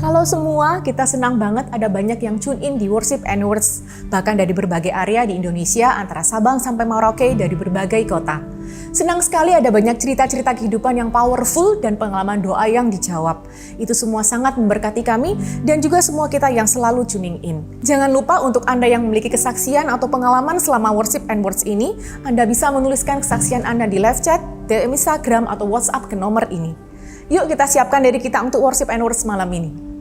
Halo semua, kita senang banget ada banyak yang tune in di Worship and Words, bahkan dari berbagai area di Indonesia, antara Sabang sampai Merauke, dari berbagai kota. Senang sekali ada banyak cerita-cerita kehidupan yang powerful dan pengalaman doa yang dijawab. Itu semua sangat memberkati kami dan juga semua kita yang selalu tuning in. Jangan lupa untuk Anda yang memiliki kesaksian atau pengalaman selama Worship and Words ini, Anda bisa menuliskan kesaksian Anda di live chat, DM Instagram, atau WhatsApp ke nomor ini. Yuk kita siapkan diri kita untuk Worship and Words malam ini.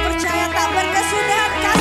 Percaya tak berkesudahan.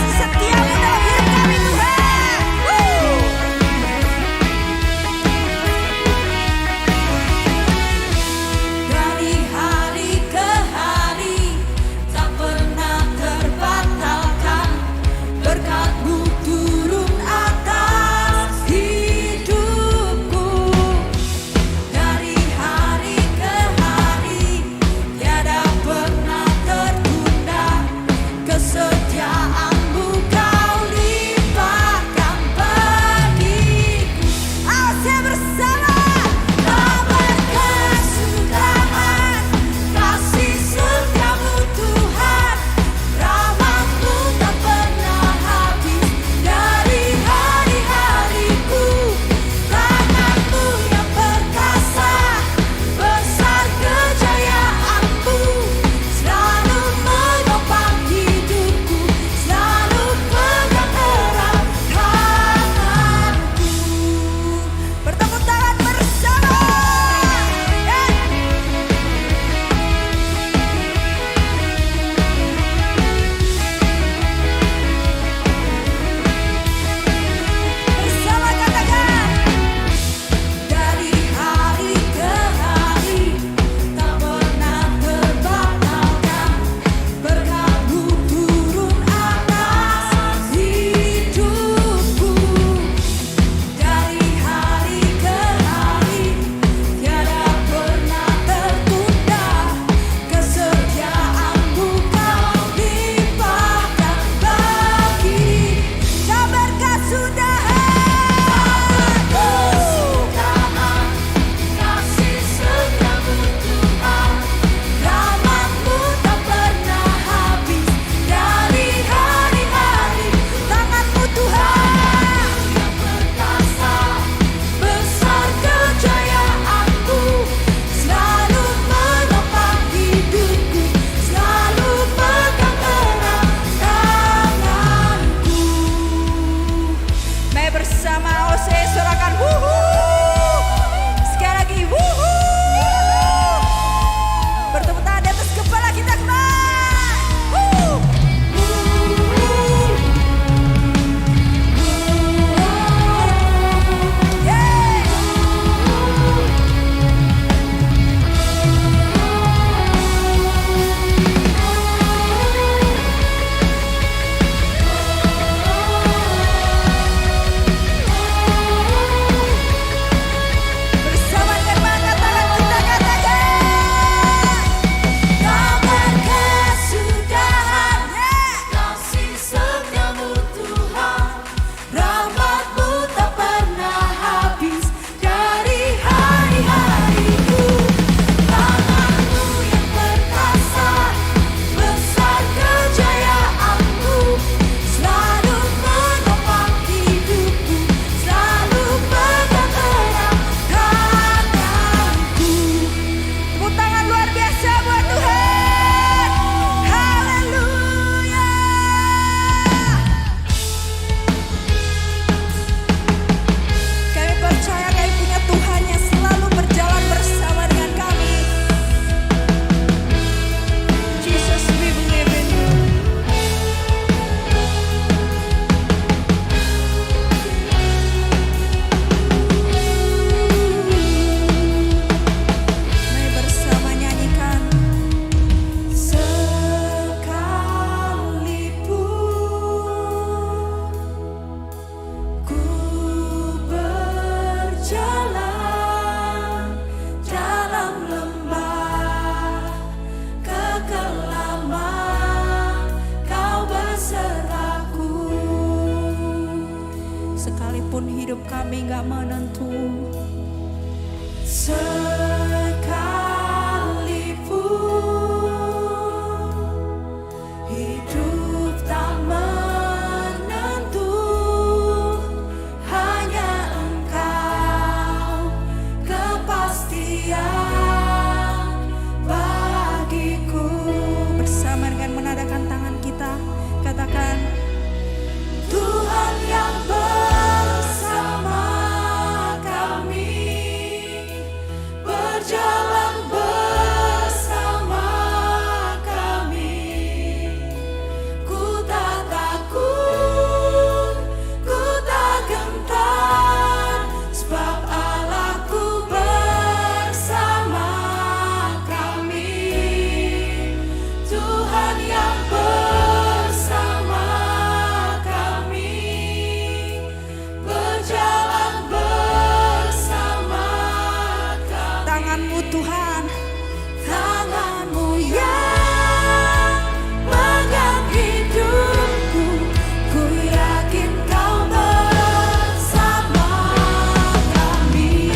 kami gak menentu. Sekalipun hidup tak menentu, hanya Engkau kepastian bagiku. Bersama dengan menadakan tangan kita, katakan, Tuhan yang bersama kami, berjalan bersama kami. Ku tak takut, ku tak gentar, sebab Allahku bersama kami. Tuhan yang bersama kami, berjalan bersama kami. tanganmu Tuhan, Tanganmu yang pegang hidupku, ku yakin Kau bersama kami.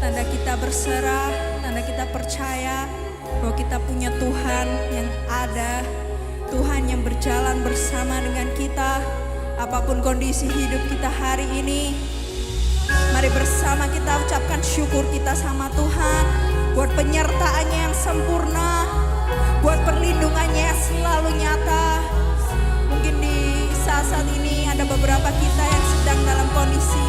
Tanda kita berserah, tanda kita percaya bahwa kita punya Tuhan yang ada, Tuhan yang berjalan bersama dengan kita. Apapun kondisi hidup kita hari ini, mari bersama kita ucapkan syukur kita sama Tuhan buat penyertaannya yang sempurna, buat perlindungannya yang selalu nyata. Mungkin di saat-saat ini ada beberapa kita yang sedang dalam kondisi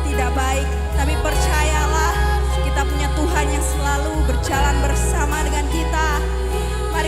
tidak baik, tapi percayalah kita punya Tuhan yang selalu berjalan bersama dengan kita. Mari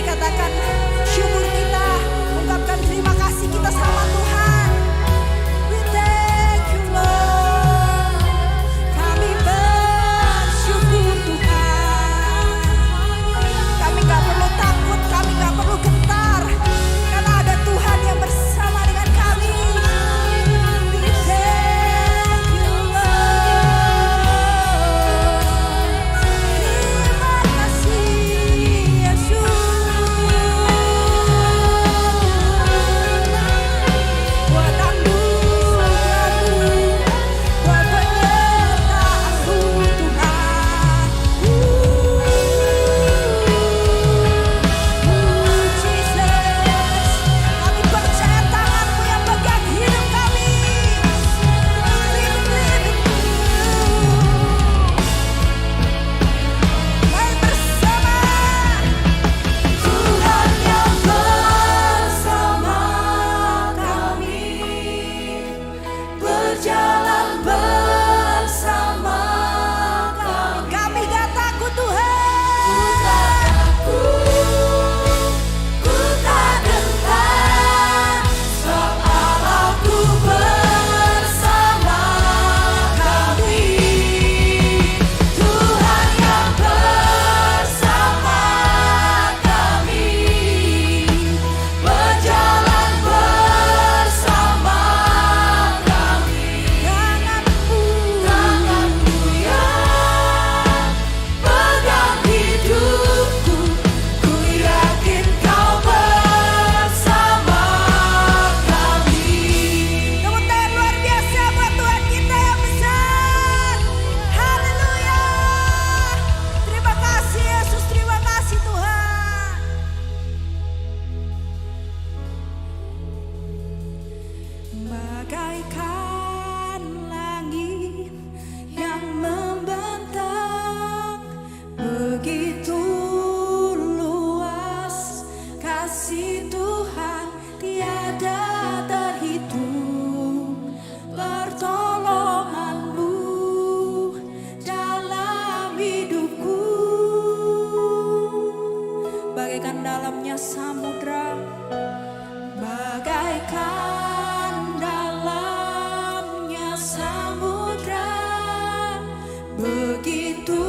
begitu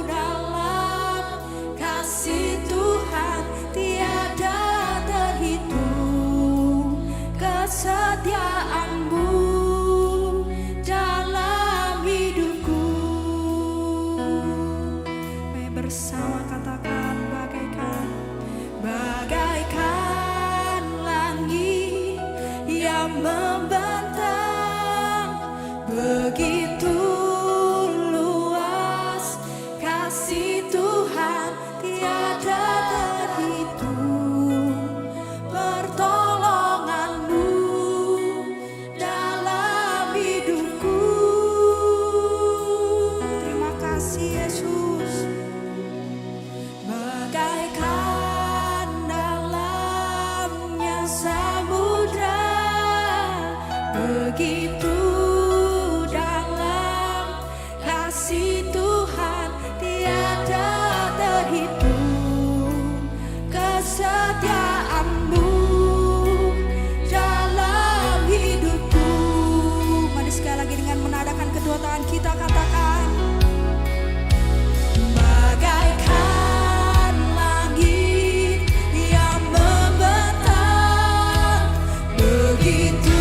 dalam kasih Tuhan tiada terhitung kesetiaan-Mu dalam hidupku. Mari bersama katakan bagaikan langit yang membentang, begitu luas kasih Tuhan tiada terhitung pertolongan-Mu dalam hidupku. Terima kasih Yesus. Bagaikan dalamnya samudra, begitu dalam kasih Tuhan tiada terhitung kesetiaan-Mu dalam hidupku. Mari sekali lagi dengan menadakan kedua tangan kita katakan, bagaikan langit yang membentang, begitu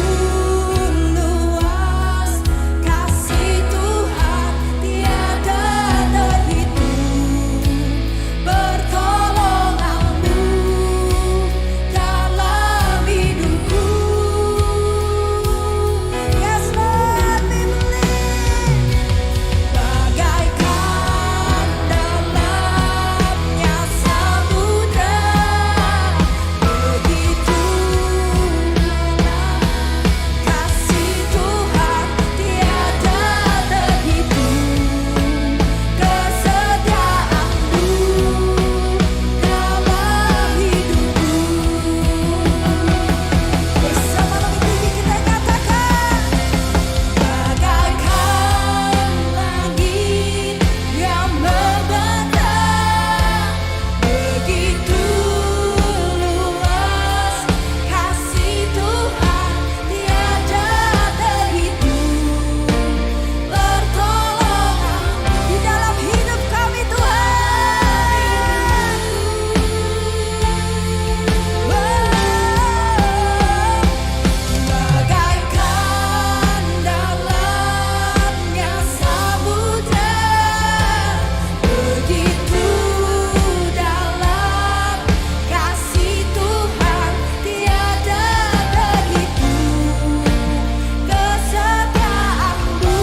luas kasih Tuhan tiada terhitung pertolongan-Mu dalam hidupku. Yes Lord, we believe. Bagaikan dalamnya samudra, begitu dalam kasih Tuhan tiada terhitung kesetiaan-Mu dalam hidupku. Bersama lebih tinggi kita katakan, bagaikan langit yang membentang, begitu luas kasih Tuhan tiada terhitung pertolongan di dalam hidup kami Tuhan. Bagaikan dalamnya samudra, begitu dalam kasih Tuhan tiada terhitung kesetiaan-Mu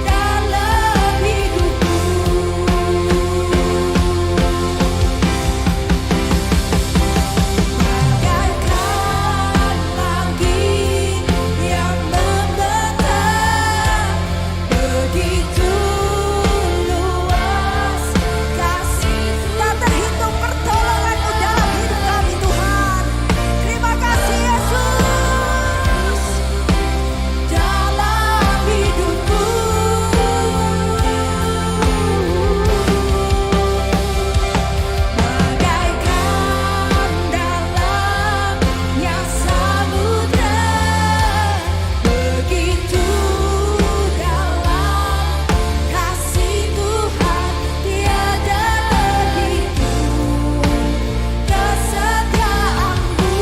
dalam hidupku. Bagaikan langit yang membentang, begitu luas kasih tak terhitung pertolongan-Mu dalam hidup kami Tuhan. Terima kasih Yesus dalam hidupku. Bagaikan dalamnya samudra, begitu dalam kasih Tuhan tiada terhitung kesetiaan-Mu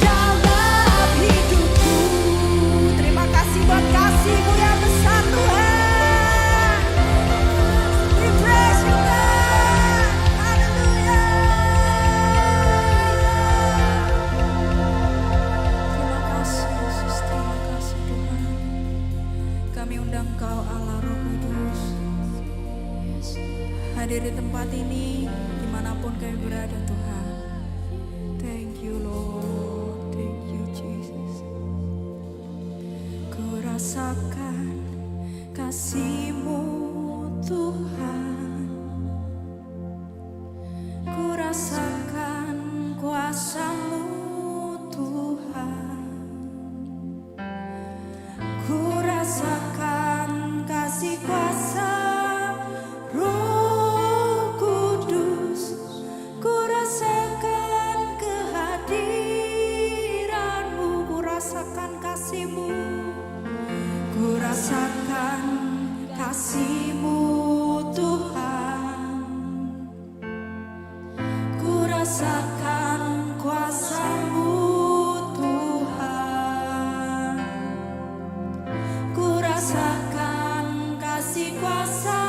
dalam hidupku. Terima kasih buat kasih-Mu yang besar Tuhan. We praise You God. Haleluya. Terima kasih Yesus, terima kasih Tuhan. Kami undang Kau Allah Roh Kudus, hadir di tempat ini dimanapun kami berada Tuhan. Thank You Lord, thank You Jesus. Ku rasakan kasih-Mu Tuhan, ku rasakan kuasa-Mu Tuhan, ku rasakan kasih kuasa Roh Kudus, ku rasakan kehadiran-Mu, ku rasakan kasih-Mu, ku rasakan kasih-Mu Tuhan. Ku rasakan kuasa-Mu Tuhan. Ku rasakan kasih kuasa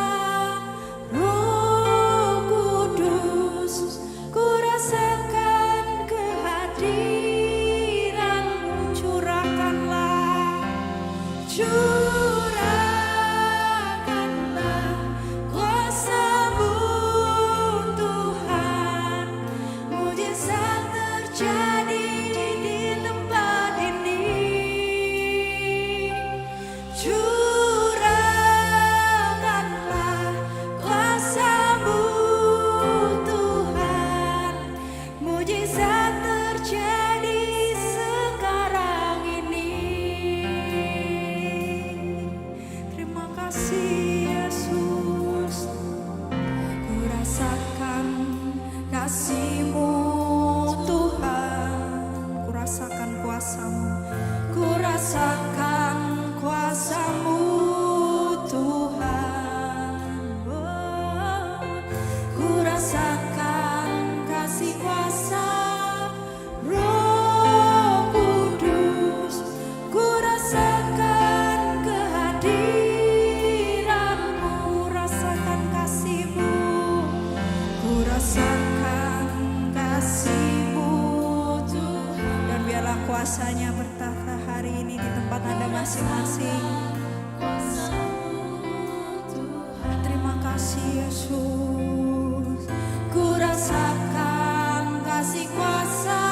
Roh Kudus. Ku rasakan kehadiran-Mu. Curahkanlah kuasa-Mu Tuhan. Mujizat terjadi di tempat ini. Curahkanlah kuasa-Mu Tuhan. Mujizat terjadi sekarang ini. Terima kasih Yesus. Ku rasakan kasih-Mu Tuhan. Ku rasakan kuasa-Mu. Ku rasakan kuasa-Mu Tuhan. Oh, ku rasakan kasih kuasa Roh Kudus. Ku rasakan kehadiran-Mu. Rasakan kasih-Mu. Ku rasakan kasih-Mu Tuhan. Dan biarlah kuasanya bertata hari ini di tempat Anda masing-masing. Terima kasih Yesus. Ku rasakan kasih kuasa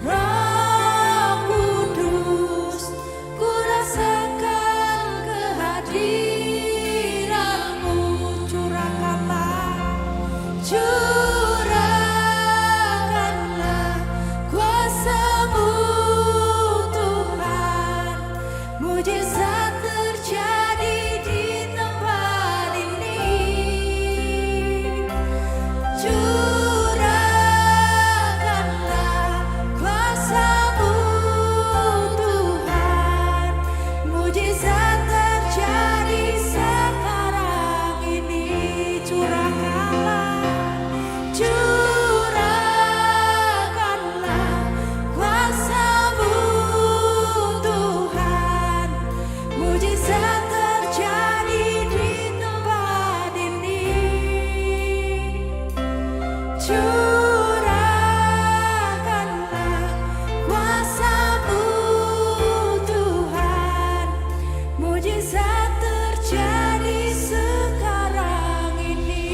Roh Kudus. Ku rasakan kehadiran-Mu. Curahkanlah kuasa-Mu Tuhan. Mujizat terjadi di tempat ini. Curahkanlah kuasa-Mu Tuhan. Mujizat terjadi sekarang ini. Curahkanlah kuasa-Mu Tuhan. Mujizat terjadi di tempat ini. Curahkanlah kuasa-Mu Tuhan. Mujizat terjadi sekarang ini.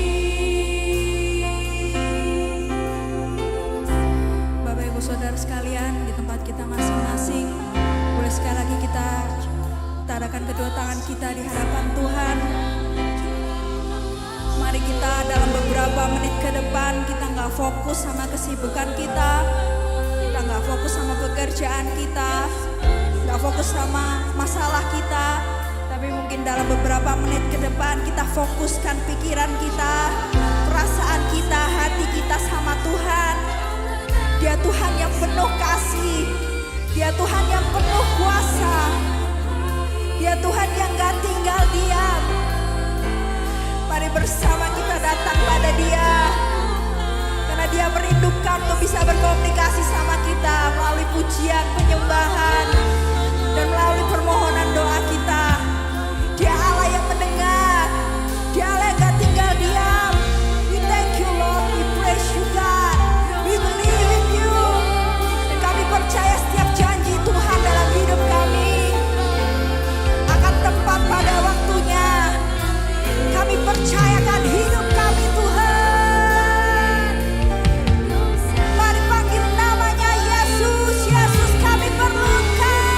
Bapak Ibu Saudara sekalian, di tempat kita masing-masing, boleh sekali lagi kita tadakan kedua tangan kita di hadapan Tuhan. Mari kita dalam beberapa menit ke depan, kita nggak fokus sama kesibukan kita nggak fokus sama pekerjaan kita, nggak fokus sama masalah kita, tapi mungkin dalam beberapa menit ke depan kita fokuskan pikiran kita, perasaan kita, hati kita sama Tuhan. Dia Tuhan yang penuh kasih, Dia Tuhan yang penuh kuasa, Dia Tuhan yang gak tinggal diam. Mari bersama kita datang pada Dia, karena Dia merindukan untuk bisa berkomunikasi sama kita melalui pujian, penyembahan, dan melalui permohonan doa kita. Dia Allah yang mendengar, Dia Allah yang gak tinggal diam. We thank you Lord, we praise you God, we believe in you. Dan kami percaya setiap janji Tuhan dalam hidup kami akan tepat pada waktunya. Kami percayakan hidup kami Tuhan. Mari panggil namanya Yesus, Yesus kami perlukan.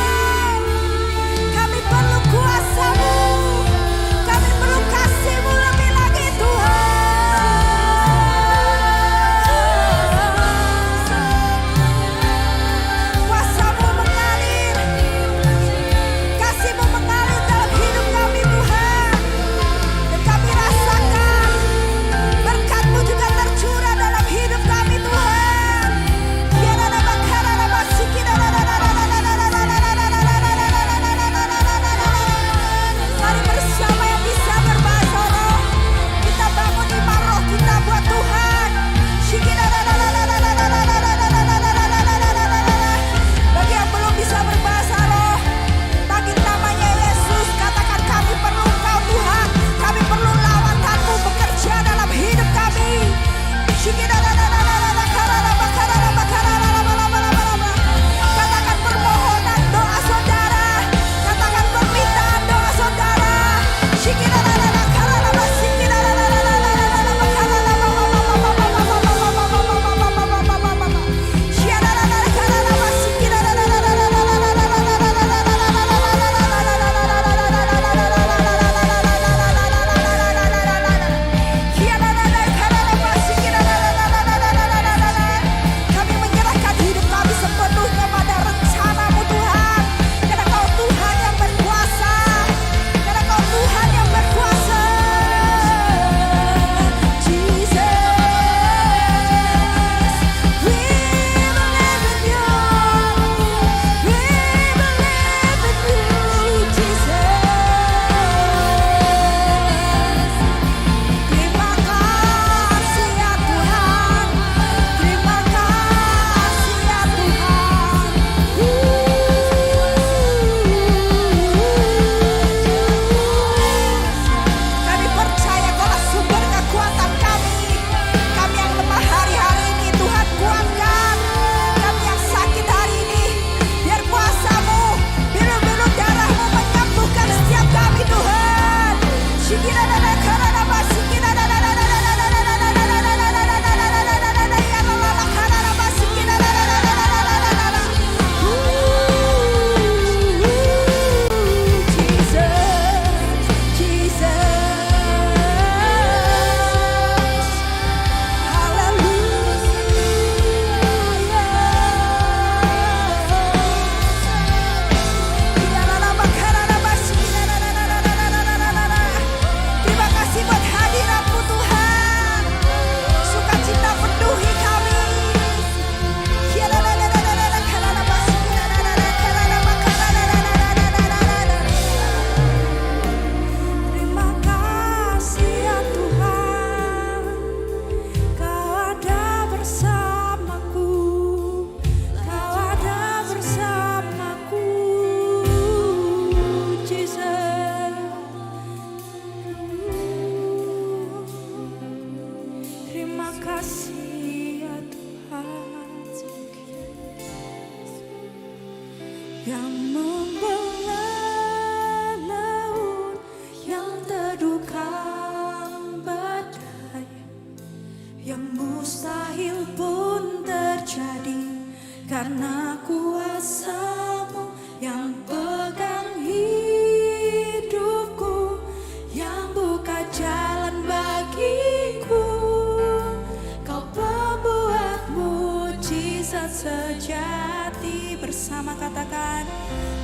bersama katakan,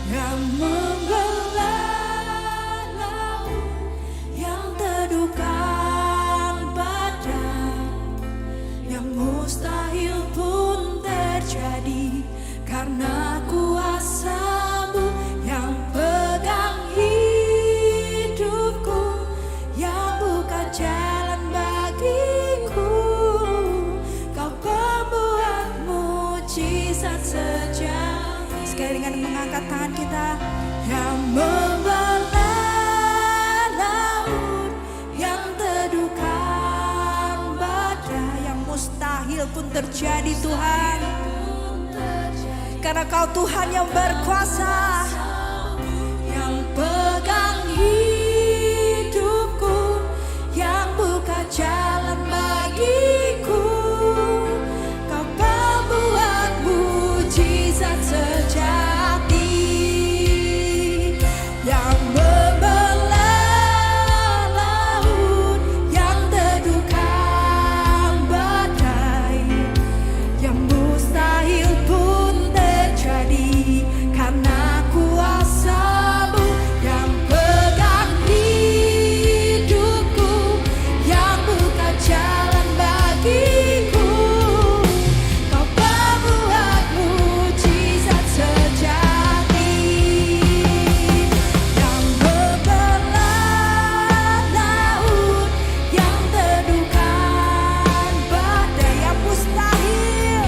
yang membelah laut, yang teduhkan badai, yang mustahil pun terjadi karena kuasa-Mu yang pegang hidupku, yang buka jalan bagiku. Kau pembuat mujizat sejati. Sekali dengan mengangkat tangan kita, yang membelah laut, yang teduhkan badai, yang mustahil pun terjadi Tuhan. Karena Kau Tuhan yang berkuasa, yang pegang hidupku, yang buka jalan bagiku. Kau pembuat mujizat sejati, yang membelah laut, yang teduhkan badai, yang mustahil pun terjadi karena kuasa-Mu yang pegang hidupku, yang buka jalan bagiku. Kau pembuat mujizat sejati, yang membelah laut, yang teduhkan badai, yang mustahil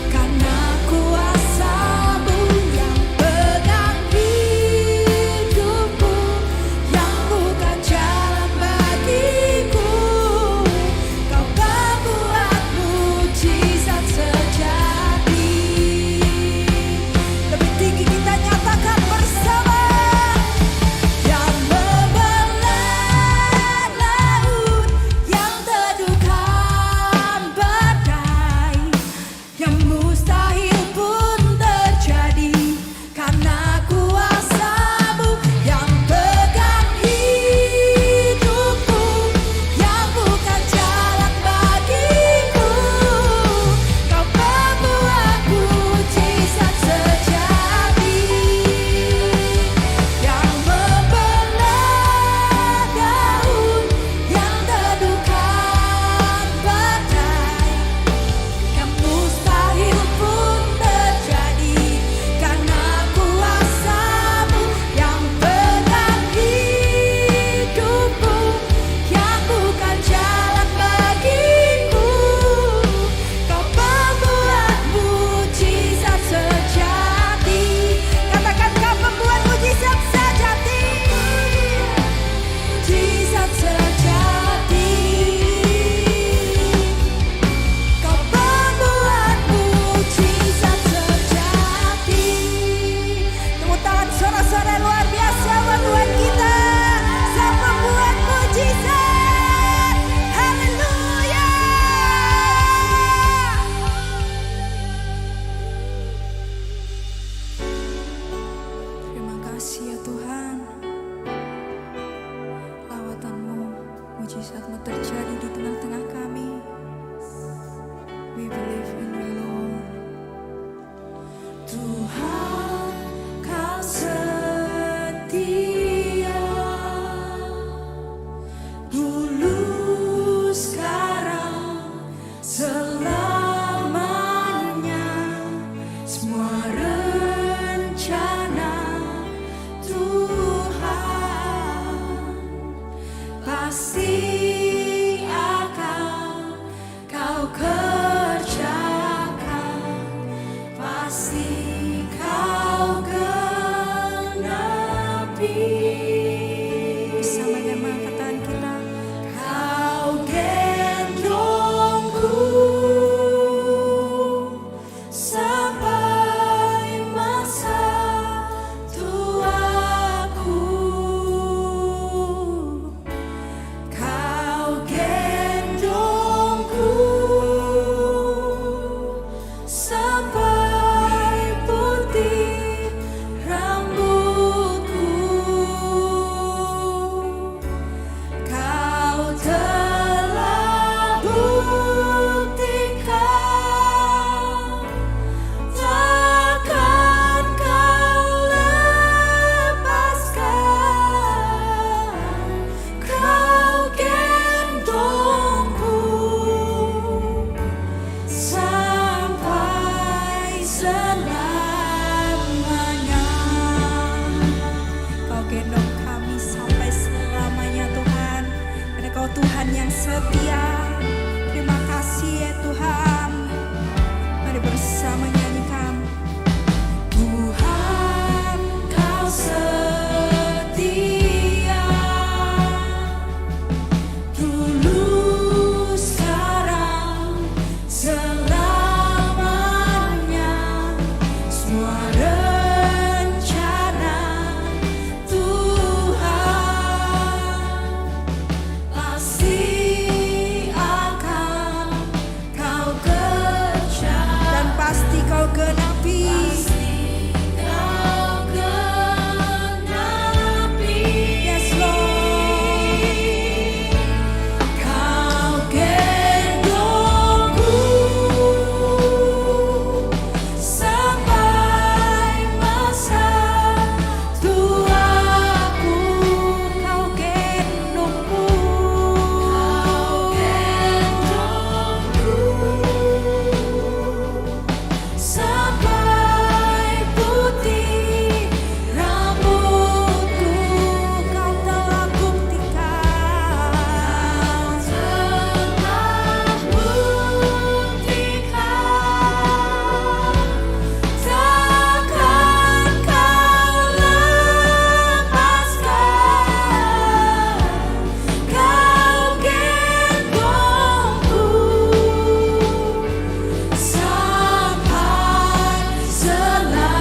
karena kuasa-Mu yang pegang hidupku, yang buka jalan bagiku. Kau pembuat mujizat sejati. Lebih tinggi kita nyatakan bersama, yang membelah laut, yang teduhkan badai, yang mustahil pun terjadi karena kuasa-Mu yang pegang hidupku, yang buka jalan bagiku. Kau pembuat mujizat sejati, yang membelah daun, yang teduhkan badai, yang mustahil pun terjadi karena kuasa-Mu yang pegang hidupku, yang buka jalan bagiku. Kau pembuat mujizat sejati. Katakan, Kau pembuat mujizat sejati, mujizat sejati. Kau pembuat mujizat sejati. Tepuk tangan sorak-sorai luar biasa buat Tuhan kita, Sang pembuat mujizat. Haleluya. Terima kasih ya Tuhan, lawatan-Mu, mujizat-Mu terjadi di tengah-tengah kami. We believe in You, Lord. Tuhan, Kau setia, dulu, sekarang, selamanya. Semua rencana Tuhan pasti akan Kau kerjakan, pasti Kau semua rencana Tuhan pasti akan kau kerjakan dan pasti kau genapi. Yes Lord, kau gendongku sampai masa tuaku. Kau gendongku sampai putih rambutku. Kau telah buktikan, takkan kau lepaskan. Kau gendongku sampai selamanya.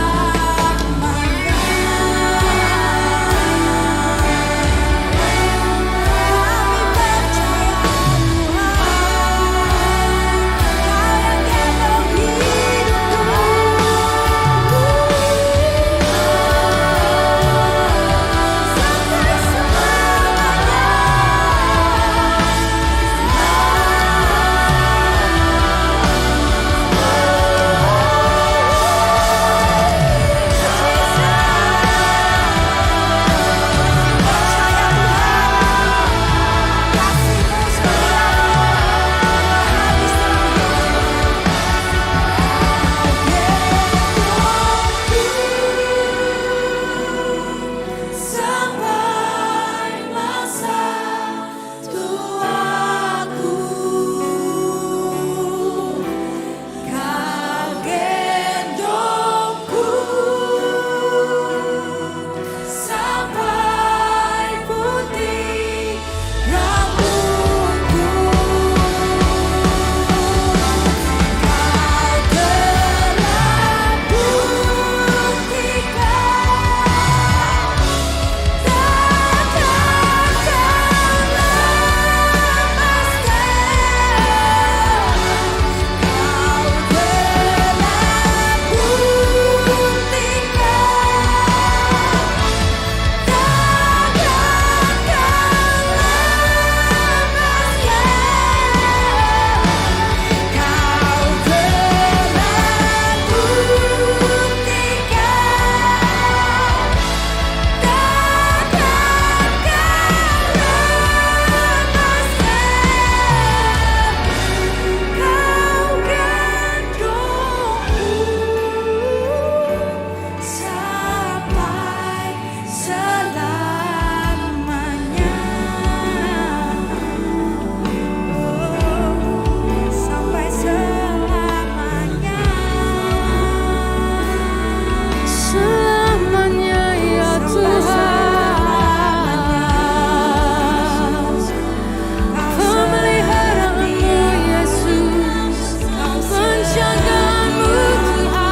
Kami percaya sampai masa tuaku. Kau gendongku sampai putih rambutku. Kau telah buktikan, takkan kau lepaskan. Kau telah buktikan, takkan kau lepaskan. Kau telah sampai selamanya. Selamanya ya Tuhan, pemeliharaanmu Yesus, penjagaanmu Tuhan.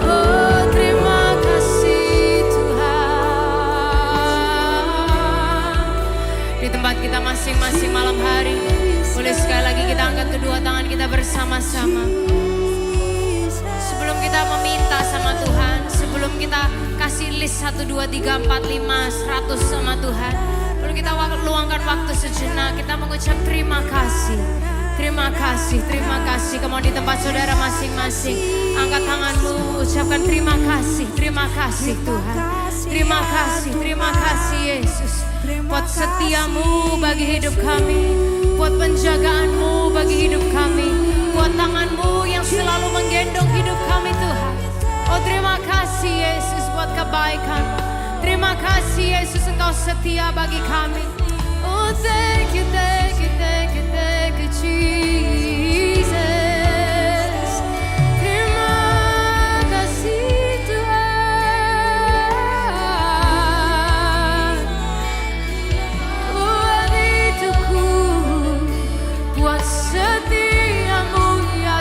Oh terima kasih Tuhan. Di tempat kita masing-masing malam hari, boleh sekali lagi kita angkat kedua tangan kita bersama-sama. Sebelum kita meminta sama Tuhan, sebelum kita kasih list 1, 2, 3, 4, 5, 100 sama Tuhan, boleh kita luangkan waktu sejenak, kita mengucap terima kasih. Terima kasih, terima kasih. Kamu di tempat saudara masing-masing, angkat tanganmu, ucapkan terima kasih Tuhan. Terima kasih Yesus. Buat setiamu bagi hidup kami, buat penjagaanmu bagi hidup kami, buat tanganmu yang selalu menggendong hidup kami Tuhan. Oh terima kasih Yesus buat kebaikan. Terima kasih Yesus Engkau setia bagi kami. Oh thank you Jesus. Terima kasih Tuhan. Buat hidupku, buat setiamu ya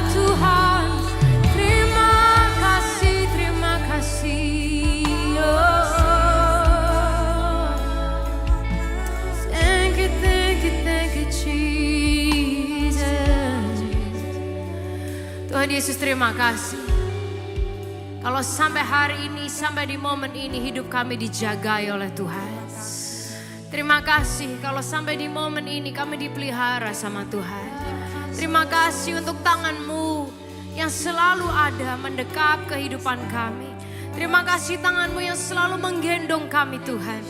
Tuhan Yesus, terima kasih. Kalau sampai hari ini, sampai di momen ini hidup kami dijagai oleh Tuhan. Terima kasih kalau sampai di momen ini kami dipelihara sama Tuhan. Terima kasih untuk tangan-Mu yang selalu ada mendekap kehidupan kami. Terima kasih tangan-Mu yang selalu menggendong kami Tuhan.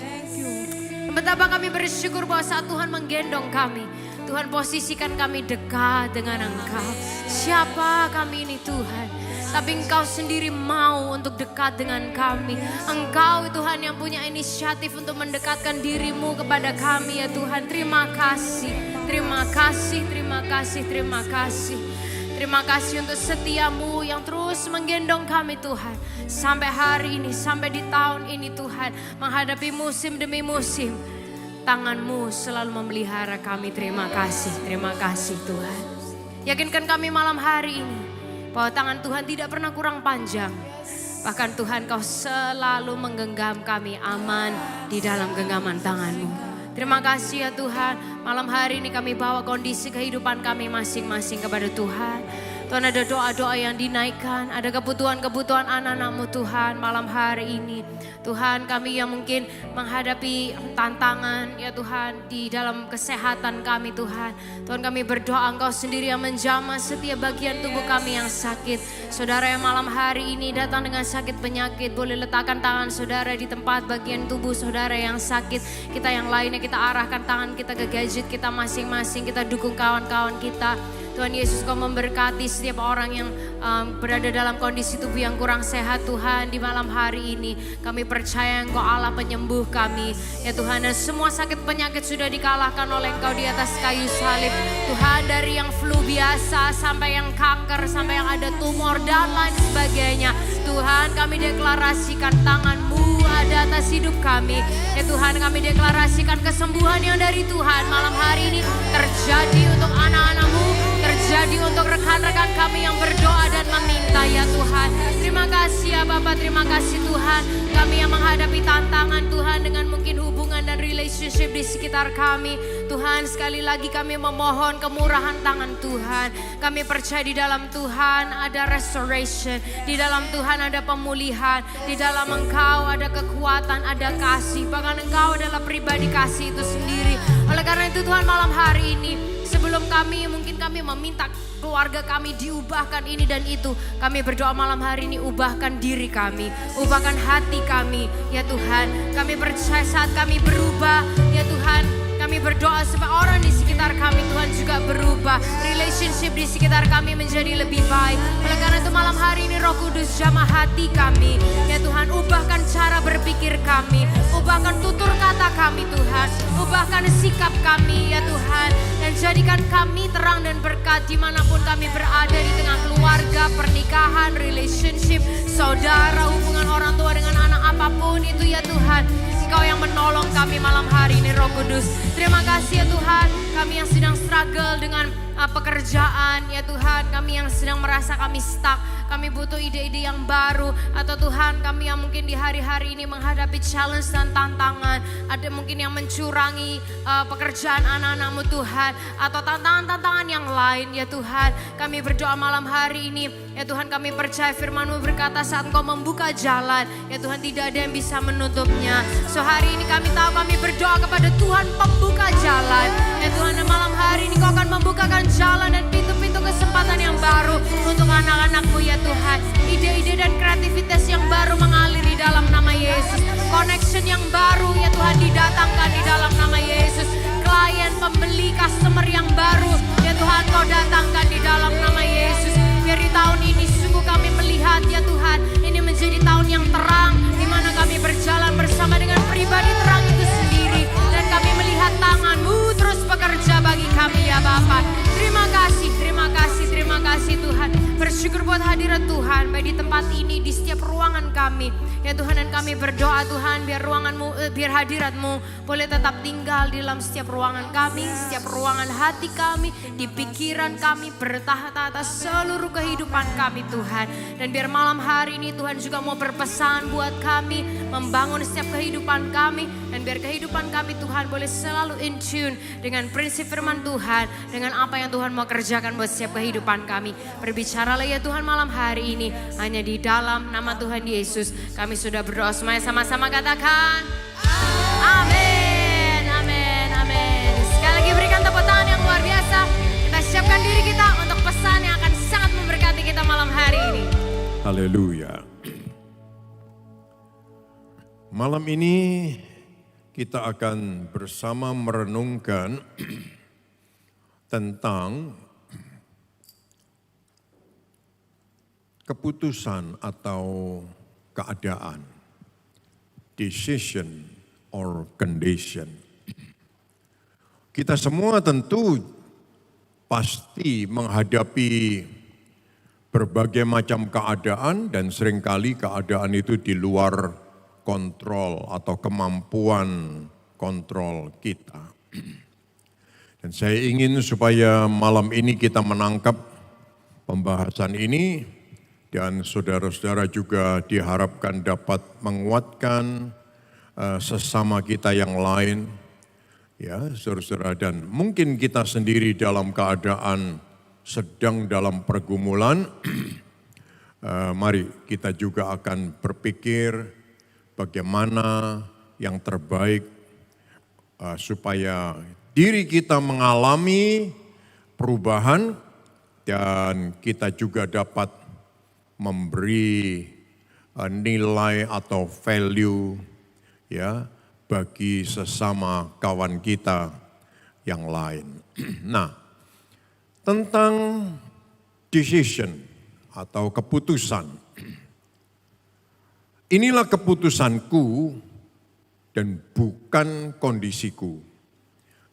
Betapa kami bersyukur bahwa saat Tuhan menggendong kami, Tuhan posisikan kami dekat dengan Engkau. Siapa kami ini Tuhan? Tapi Engkau sendiri mau untuk dekat dengan kami. Engkau Tuhan yang punya inisiatif untuk mendekatkan diri-Mu kepada kami ya Tuhan. Terima kasih, terima kasih, terima kasih, terima kasih. Terima kasih untuk setia-Mu yang terus menggendong kami Tuhan. Sampai hari ini, sampai di tahun ini Tuhan. Menghadapi musim demi musim. Tangan-Mu selalu memelihara kami. Terima kasih Tuhan. Yakinkan kami malam hari ini bahwa tangan Tuhan tidak pernah kurang panjang. Bahkan Tuhan Kau selalu menggenggam kami aman di dalam genggaman tangan-Mu. Terima kasih ya Tuhan. Malam hari ini kami bawa kondisi kehidupan kami masing-masing kepada Tuhan. Tuhan, ada doa-doa yang dinaikkan, ada kebutuhan-kebutuhan anak-anak-Mu Tuhan malam hari ini. Tuhan, kami yang mungkin menghadapi tantangan ya Tuhan di dalam kesehatan kami Tuhan. Tuhan, kami berdoa Engkau sendiri yang menjamah setiap bagian tubuh kami yang sakit. Saudara yang malam hari ini datang dengan sakit penyakit, boleh letakkan tangan saudara di tempat bagian tubuh saudara yang sakit. Kita yang lainnya kita arahkan tangan kita ke gadget kita masing-masing, kita dukung kawan-kawan kita. Tuhan Yesus, Kau memberkati setiap orang yang berada dalam kondisi tubuh yang kurang sehat Tuhan di malam hari ini. Kami percaya Engkau Allah penyembuh kami. Ya Tuhan, dan semua sakit penyakit sudah dikalahkan oleh Engkau di atas kayu salib. Tuhan, dari yang flu biasa sampai yang kanker, sampai yang ada tumor dan lain sebagainya. Tuhan, kami deklarasikan tangan-Mu ada atas hidup kami. Ya Tuhan, kami deklarasikan kesembuhan yang dari Tuhan malam hari ini terjadi untuk anak-anak-Mu, terjadi untuk rekan-rekan kami yang berdoa dan meminta ya Tuhan. Terima kasih ya Bapak, terima kasih Tuhan. Kami yang menghadapi tantangan Tuhan dengan mungkin hubungan dan relationship di sekitar kami. Tuhan, sekali lagi kami memohon kemurahan tangan Tuhan. Kami percaya di dalam Tuhan ada restoration, di dalam Tuhan ada pemulihan, di dalam Engkau ada kekuatan, ada kasih. Bahkan Engkau adalah pribadi kasih itu sendiri. Oleh karena itu Tuhan, malam hari ini sebelum kami meminta keluarga kami diubahkan ini dan itu, kami berdoa malam hari ini ubahkan diri kami, ubahkan hati kami ya Tuhan. Kami percaya saat kami berubah ya Tuhan, kami berdoa supaya orang di sekitar kami Tuhan juga berubah. Relationship di sekitar kami menjadi lebih baik. Oleh karena itu malam hari ini Roh Kudus jamah hati kami ya Tuhan. Ubahkan cara berpikir kami, ubahkan tutur kata kami Tuhan, ubahkan sikap kami ya Tuhan. Dan jadikan kami terang dan berkat dimanapun kami berada, di tengah keluarga, pernikahan, relationship, saudara, hubungan orang tua dengan anak apapun itu ya Tuhan. Engkau yang menolong kami malam hari ini Roh Kudus. Terima kasih ya Tuhan, kami yang sedang struggle dengan pekerjaan ya Tuhan, kami yang sedang merasa kami stuck, kami butuh ide-ide yang baru. Atau Tuhan, kami yang mungkin di hari-hari ini menghadapi challenge dan tantangan, ada mungkin yang mencurangi pekerjaan anak-anak-Mu Tuhan, atau tantangan-tantangan yang lain ya Tuhan. Kami berdoa malam hari ini ya Tuhan, kami percaya firman-Mu berkata saat Engkau membuka jalan ya Tuhan, tidak ada yang bisa menutupnya. So hari ini kami tahu, kami berdoa kepada Tuhan pembuka jalan ya Tuhan, dan malam hari ini Kau akan membukakan jalan dan pintu-pintu kesempatan yang baru untuk anak-anak-Mu ya Tuhan. Ide-ide dan kreativitas yang baru mengalir di dalam nama Yesus. Connection yang baru ya Tuhan didatangkan di dalam nama Yesus. Klien, pembeli, customer yang baru ya Tuhan Kau datangkan di dalam nama Yesus. Biar di tahun ini sungguh kami melihat ya Tuhan, ini menjadi tahun yang terang, di mana kami berjalan bersama dengan pribadi terang itu sendiri. Dan kami melihat tangan-Mu terus bekerja bagi kami ya Bapa. Terima kasih, terima kasih, terima kasih Tuhan. Bersyukur buat hadirat Tuhan, baik di tempat ini, di setiap ruangan kami. Ya Tuhan, dan kami berdoa Tuhan biar ruangan-Mu, biar hadirat-Mu boleh tetap tinggal di dalam setiap ruangan kami, setiap ruangan hati kami, di pikiran kami, bertahta atas seluruh kehidupan kami Tuhan. Dan biar malam hari ini Tuhan juga mau berpesan buat kami, membangun setiap kehidupan kami. Dan biar kehidupan kami Tuhan boleh selalu in tune dengan prinsip firman Tuhan, dengan apa yang Tuhan mau kerjakan buat setiap kehidupan kami. Berbicaralah ya Tuhan malam hari ini, hanya di dalam nama Tuhan Yesus kami sudah berdoa, semuanya sama-sama katakan amin, amin, amin. Sekali lagi berikan tepuk tangan yang luar biasa. Kita siapkan diri kita untuk pesan yang akan sangat memberkati kita malam hari ini. Haleluya. Malam ini kita akan bersama merenungkan tentang keputusan atau keadaan, decision or condition. Kita semua tentu pasti menghadapi berbagai macam keadaan dan seringkali keadaan itu di luar kontrol atau kemampuan kontrol kita. Dan saya ingin supaya malam ini kita menangkap pembahasan ini dan saudara-saudara juga diharapkan dapat menguatkan sesama kita yang lain, ya saudara-saudara, dan mungkin kita sendiri dalam keadaan sedang dalam pergumulan. Mari kita juga akan berpikir bagaimana yang terbaik supaya diri kita mengalami perubahan dan kita juga dapat memberi nilai atau value ya bagi sesama kawan kita yang lain. Nah, tentang decision atau keputusan. Inilah keputusanku dan bukan kondisiku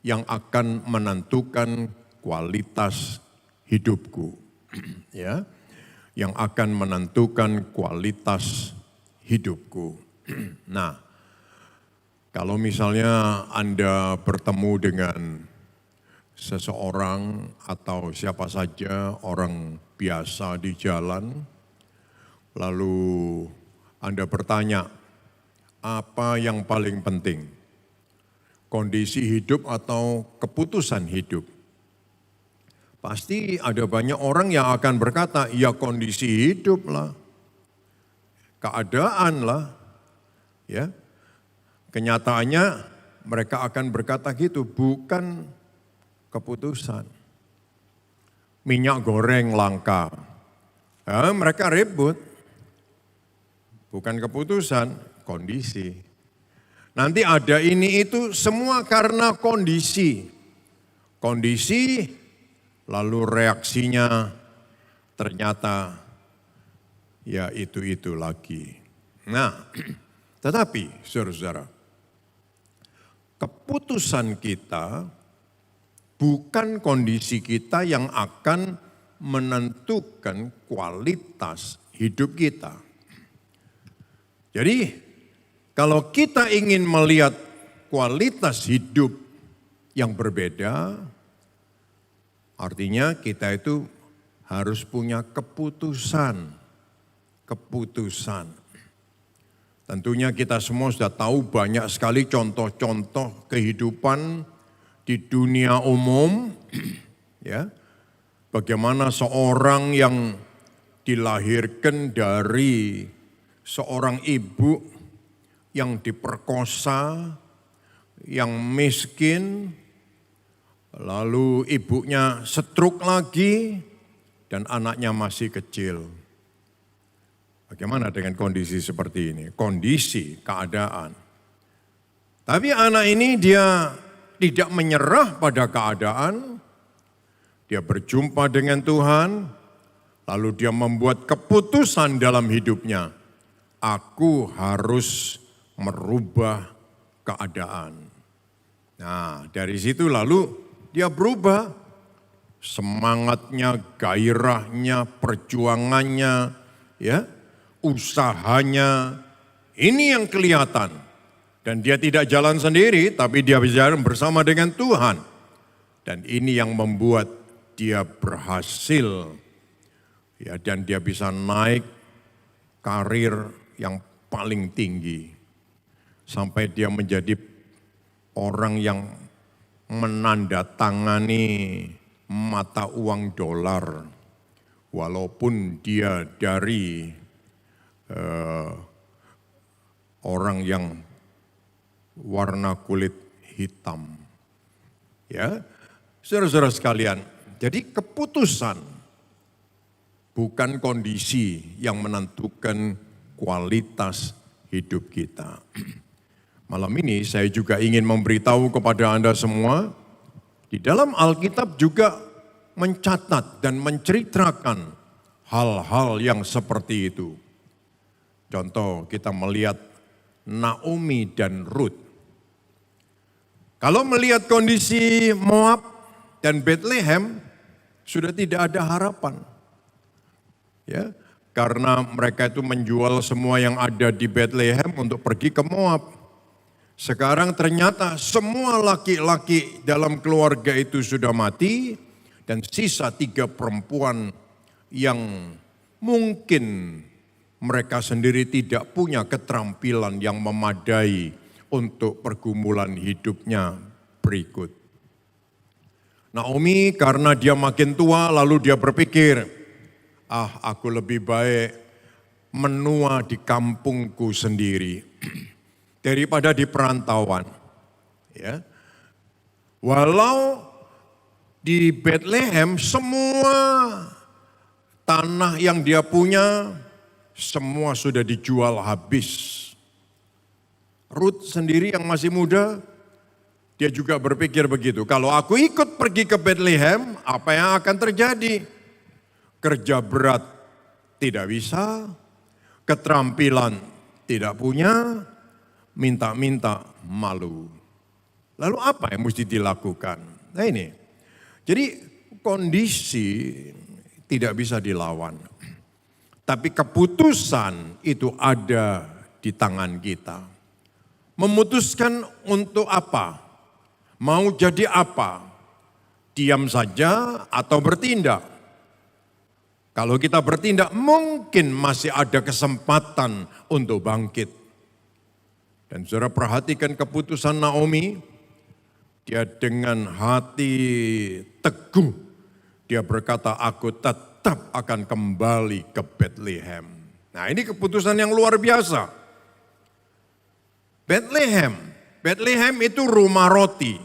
yang akan menentukan kualitas hidupku. Ya, yang akan menentukan kualitas hidupku. Nah, kalau misalnya Anda bertemu dengan seseorang atau siapa saja orang biasa di jalan, lalu Anda bertanya, apa yang paling penting? Kondisi hidup atau keputusan hidup? Pasti ada banyak orang yang akan berkata, ya kondisi hidup lah, keadaan lah. Ya, kenyataannya mereka akan berkata gitu, bukan keputusan. Minyak goreng langka, mereka ribut. Bukan keputusan, kondisi. Nanti ada ini itu semua karena kondisi. Kondisi lalu reaksinya ternyata ya itu lagi. Nah, tetapi saudara-saudara, keputusan kita bukan kondisi kita yang akan menentukan kualitas hidup kita. Jadi kalau kita ingin melihat kualitas hidup yang berbeda, artinya kita itu harus punya keputusan. Tentunya kita semua sudah tahu banyak sekali contoh-contoh kehidupan di dunia umum. Ya, bagaimana seorang yang dilahirkan dari seorang ibu yang diperkosa, yang miskin, lalu ibunya stroke lagi dan anaknya masih kecil. Bagaimana dengan kondisi seperti ini? Kondisi, keadaan. Tapi anak ini dia tidak menyerah pada keadaan. Dia berjumpa dengan Tuhan, lalu dia membuat keputusan dalam hidupnya. Aku harus merubah keadaan. Nah, dari situ lalu dia berubah. Semangatnya, gairahnya, perjuangannya, ya, usahanya, Ini yang kelihatan. Dan dia tidak jalan sendiri, tapi dia berjalan bersama dengan Tuhan. Dan ini yang membuat dia berhasil. Ya, dan dia bisa naik karir yang paling tinggi. Sampai dia menjadi orang yang menandatangani mata uang dolar. Walaupun dia dari orang yang warna kulit hitam. Ya, saudara-saudara sekalian, jadi keputusan bukan kondisi yang menentukan kualitas hidup kita. Malam ini saya juga ingin memberitahu kepada Anda semua, di dalam Alkitab juga mencatat dan menceritakan hal-hal yang seperti itu. Contoh, kita melihat Naomi dan Ruth. Kalau melihat kondisi Moab dan Bethlehem, sudah tidak ada harapan. Ya, karena mereka itu menjual semua yang ada di Bethlehem untuk pergi ke Moab. Sekarang ternyata semua laki-laki dalam keluarga itu sudah mati dan sisa 3 perempuan yang mungkin mereka sendiri tidak punya keterampilan yang memadai untuk pergumulan hidupnya berikut. Naomi karena dia makin tua lalu dia berpikir, aku lebih baik menua di kampungku sendiri daripada di perantauan. Ya. Walau di Bethlehem semua tanah yang dia punya semua sudah dijual habis. Ruth sendiri yang masih muda, dia juga berpikir begitu. Kalau aku ikut pergi ke Bethlehem, apa yang akan terjadi? Kerja berat tidak bisa, keterampilan tidak punya, minta-minta malu. Lalu apa yang mesti dilakukan? Nah ini, jadi kondisi tidak bisa dilawan. Tapi keputusan itu ada di tangan kita. Memutuskan untuk apa? Mau jadi apa? Diam saja atau bertindak? Kalau kita bertindak mungkin masih ada kesempatan untuk bangkit. Dan saudara perhatikan keputusan Naomi. Dia dengan hati teguh. Dia berkata, aku tetap akan kembali ke Bethlehem. Nah ini keputusan yang luar biasa. Bethlehem itu rumah roti.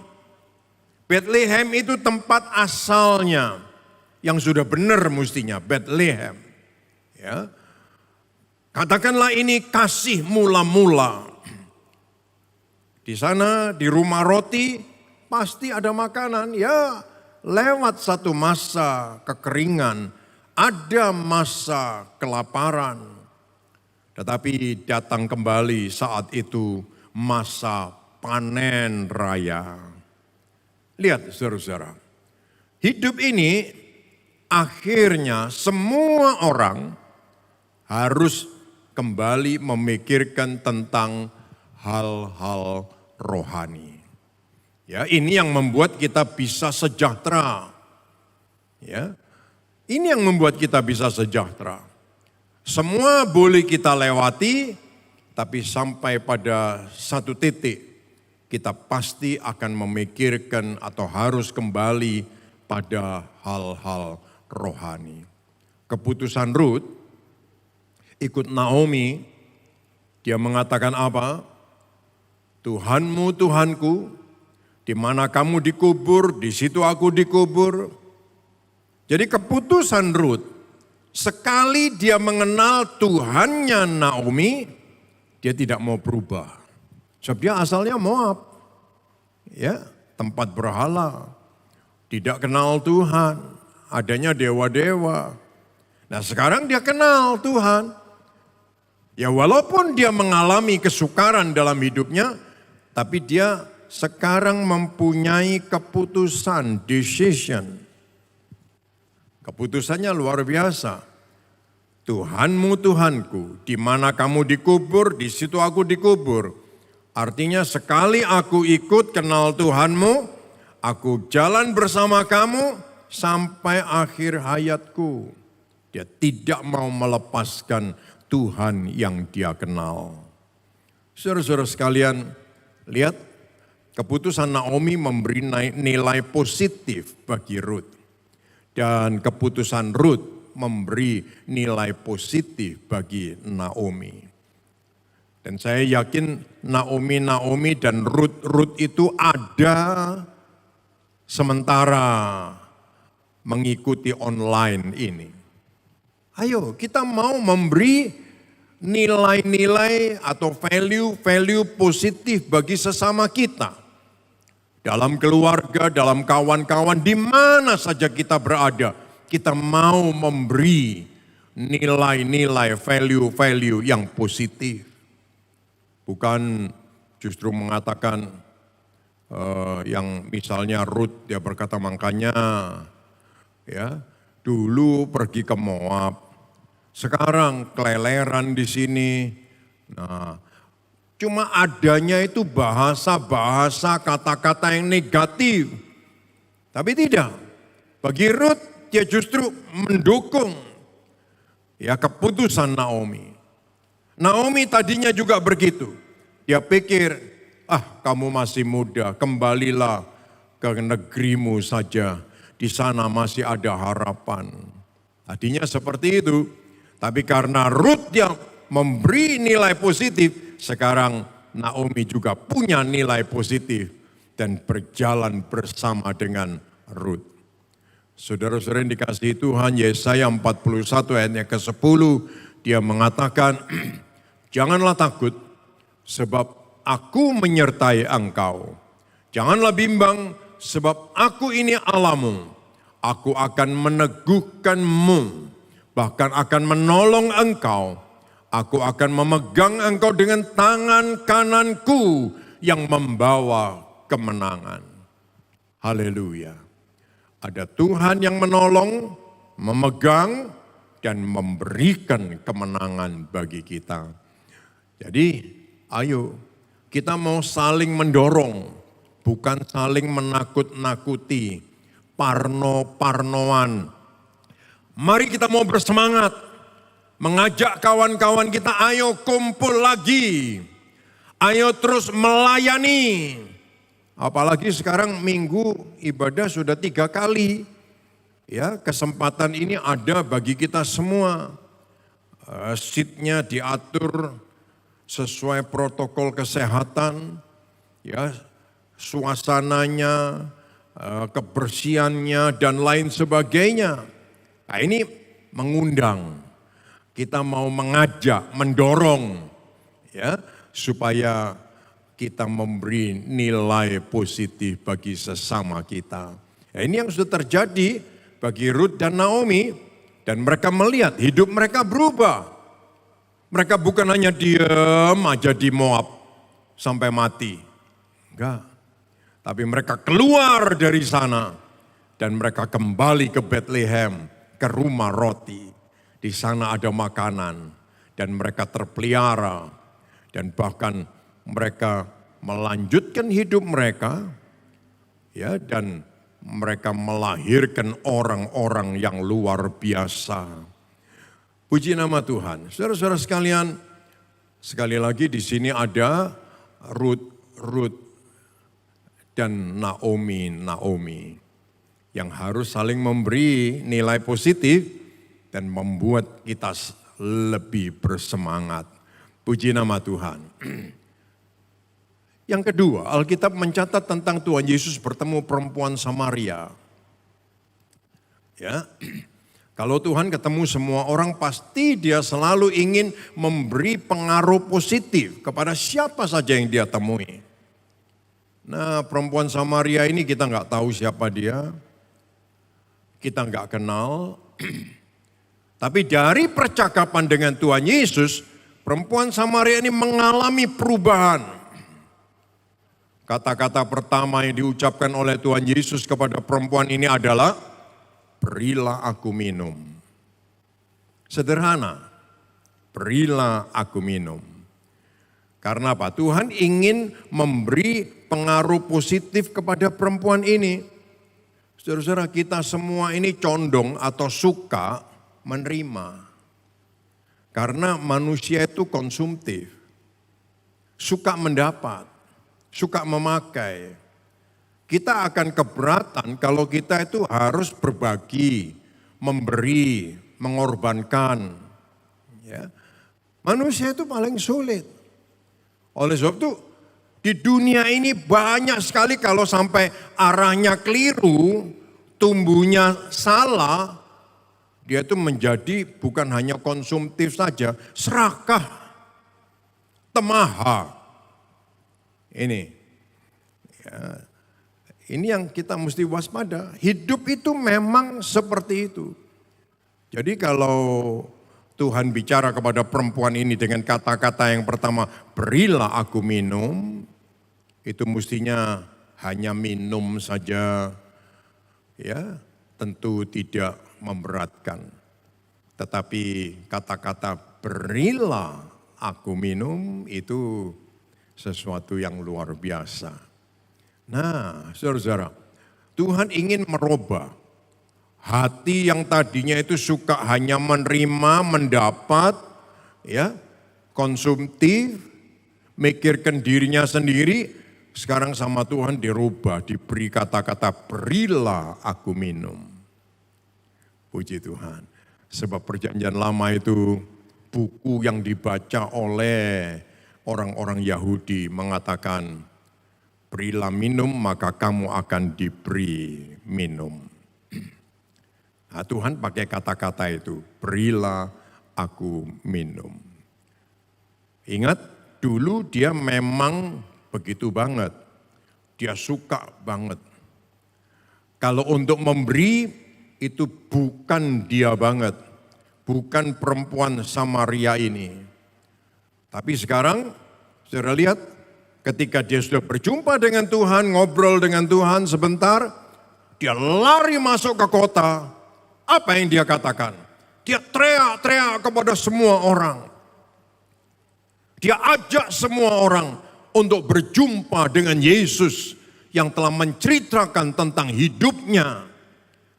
Bethlehem itu tempat asalnya yang sudah benar mestinya, Bethlehem. Ya. Katakanlah ini kasih mula-mula. Di sana di rumah roti pasti ada makanan, ya lewat satu masa kekeringan, ada masa kelaparan. Tetapi datang kembali saat itu masa panen raya. Lihat saudara-saudara, hidup ini akhirnya semua orang harus kembali memikirkan tentang hal-hal rohani. Ya, ini yang membuat kita bisa sejahtera. Ya, ini yang membuat kita bisa sejahtera. Semua boleh kita lewati, tapi sampai pada satu titik kita pasti akan memikirkan atau harus kembali pada hal-hal rohani. Keputusan Ruth ikut Naomi, dia mengatakan apa? Tuhanmu, Tuhanku, di mana kamu dikubur, di situ aku dikubur. Jadi keputusan Ruth, sekali dia mengenal Tuhannya Naomi, dia tidak mau berubah. Sebab dia asalnya Moab, ya, tempat berhala, tidak kenal Tuhan, adanya dewa-dewa. Nah sekarang dia kenal Tuhan. Ya walaupun dia mengalami kesukaran dalam hidupnya, tapi dia sekarang mempunyai keputusan, decision. Keputusannya luar biasa. Tuhanmu Tuhanku, di mana kamu dikubur, di situ aku dikubur. Artinya sekali aku ikut kenal Tuhanmu, aku jalan bersama kamu sampai akhir hayatku. Dia tidak mau melepaskan Tuhan yang dia kenal. Saudara-saudara sekalian, lihat keputusan Naomi memberi nilai positif bagi Ruth. Dan keputusan Ruth memberi nilai positif bagi Naomi. Dan saya yakin Naomi dan Ruth itu ada sementara mengikuti online ini. Ayo kita mau memberi nilai-nilai atau value positif bagi sesama kita. Dalam keluarga, dalam kawan-kawan, di mana saja kita berada. Kita mau memberi nilai-nilai, value yang positif. Bukan justru mengatakan yang misalnya Ruth dia berkata makanya ya dulu pergi ke Moab, sekarang keleleran di sini. Nah, cuma adanya itu bahasa-bahasa kata-kata yang negatif. Tapi tidak, bagi Ruth dia justru mendukung ya keputusan Naomi. Naomi tadinya juga begitu. Dia pikir, kamu masih muda, kembalilah ke negerimu saja. Di sana masih ada harapan. Tadinya seperti itu. Tapi karena Ruth yang memberi nilai positif, sekarang Naomi juga punya nilai positif dan berjalan bersama dengan Ruth. Saudara-saudara yang dikasihi Tuhan, Yesaya 41 ayatnya ke-10, dia mengatakan, janganlah takut sebab aku menyertai engkau. Janganlah bimbang sebab aku ini Allahmu. Aku akan meneguhkanmu, bahkan akan menolong engkau. Aku akan memegang engkau dengan tangan kananku yang membawa kemenangan. Haleluya. Ada Tuhan yang menolong, memegang, dan memberikan kemenangan bagi kita. Jadi ayo kita mau saling mendorong, bukan saling menakut-nakuti, parno-parnoan. Mari kita mau bersemangat, mengajak kawan-kawan kita ayo kumpul lagi, ayo terus melayani. Apalagi sekarang minggu ibadah sudah 3 kali. Ya, kesempatan ini ada bagi kita semua. Seatnya diatur sesuai protokol kesehatan, ya, suasananya, kebersihannya dan lain sebagainya. Nah, ini mengundang. Kita mau mengajak, mendorong, ya, supaya kita memberi nilai positif bagi sesama kita. Ya, ini yang sudah terjadi bagi Ruth dan Naomi, dan mereka melihat hidup mereka berubah. Mereka bukan hanya diam aja di Moab sampai mati. Enggak. Tapi mereka keluar dari sana dan mereka kembali ke Bethlehem, ke rumah roti. Di sana ada makanan dan mereka terpelihara dan bahkan mereka melanjutkan hidup mereka, ya, dan mereka melahirkan orang-orang yang luar biasa. Puji nama Tuhan. Saudara-saudara sekalian, sekali lagi di sini ada Ruth dan Naomi yang harus saling memberi nilai positif dan membuat kita lebih bersemangat. Puji nama Tuhan. Yang kedua, Alkitab mencatat tentang Tuhan Yesus bertemu perempuan Samaria. Ya, kalau Tuhan ketemu semua orang pasti dia selalu ingin memberi pengaruh positif kepada siapa saja yang dia temui. Nah, perempuan Samaria ini kita nggak tahu siapa dia, kita nggak kenal. Tapi dari percakapan dengan Tuhan Yesus, perempuan Samaria ini mengalami perubahan. Kata-kata pertama yang diucapkan oleh Tuhan Yesus kepada perempuan ini adalah, berilah aku minum. Sederhana, berilah aku minum. Karena apa? Tuhan ingin memberi pengaruh positif kepada perempuan ini. Saudara-saudara, kita semua ini condong atau suka menerima. Karena manusia itu konsumtif. Suka mendapat, suka memakai. Kita akan keberatan kalau kita itu harus berbagi, memberi, mengorbankan. Ya. Manusia itu paling sulit. Oleh sebab itu di dunia ini banyak sekali kalau sampai arahnya keliru, tumbuhnya salah, dia itu menjadi bukan hanya konsumtif saja, serakah, temaha. Ini yang kita mesti waspada. Hidup itu memang seperti itu. Jadi kalau Tuhan bicara kepada perempuan ini dengan kata-kata yang pertama, berilah aku minum, itu mestinya hanya minum saja, ya tentu tidak memberatkan. Tetapi kata-kata berilah aku minum itu sesuatu yang luar biasa. Nah, saudara-saudara, Tuhan ingin merubah hati yang tadinya itu suka hanya menerima, mendapat, ya, konsumtif, mikirkan dirinya sendiri, sekarang sama Tuhan dirubah, diberi kata-kata berilah aku minum. Puji Tuhan. Sebab perjanjian lama itu buku yang dibaca oleh orang-orang Yahudi mengatakan berilah minum maka kamu akan diberi minum. Nah, Tuhan pakai kata-kata itu, berilah aku minum. Ingat, dulu dia memang begitu banget. Dia suka banget. Kalau untuk memberi, itu bukan dia banget. Bukan perempuan Samaria ini. Tapi sekarang, saudara lihat, ketika dia sudah berjumpa dengan Tuhan, ngobrol dengan Tuhan sebentar, dia lari masuk ke kota. Apa yang dia katakan? Dia teriak-teriak kepada semua orang. Dia ajak semua orang untuk berjumpa dengan Yesus yang telah menceritakan tentang hidupnya.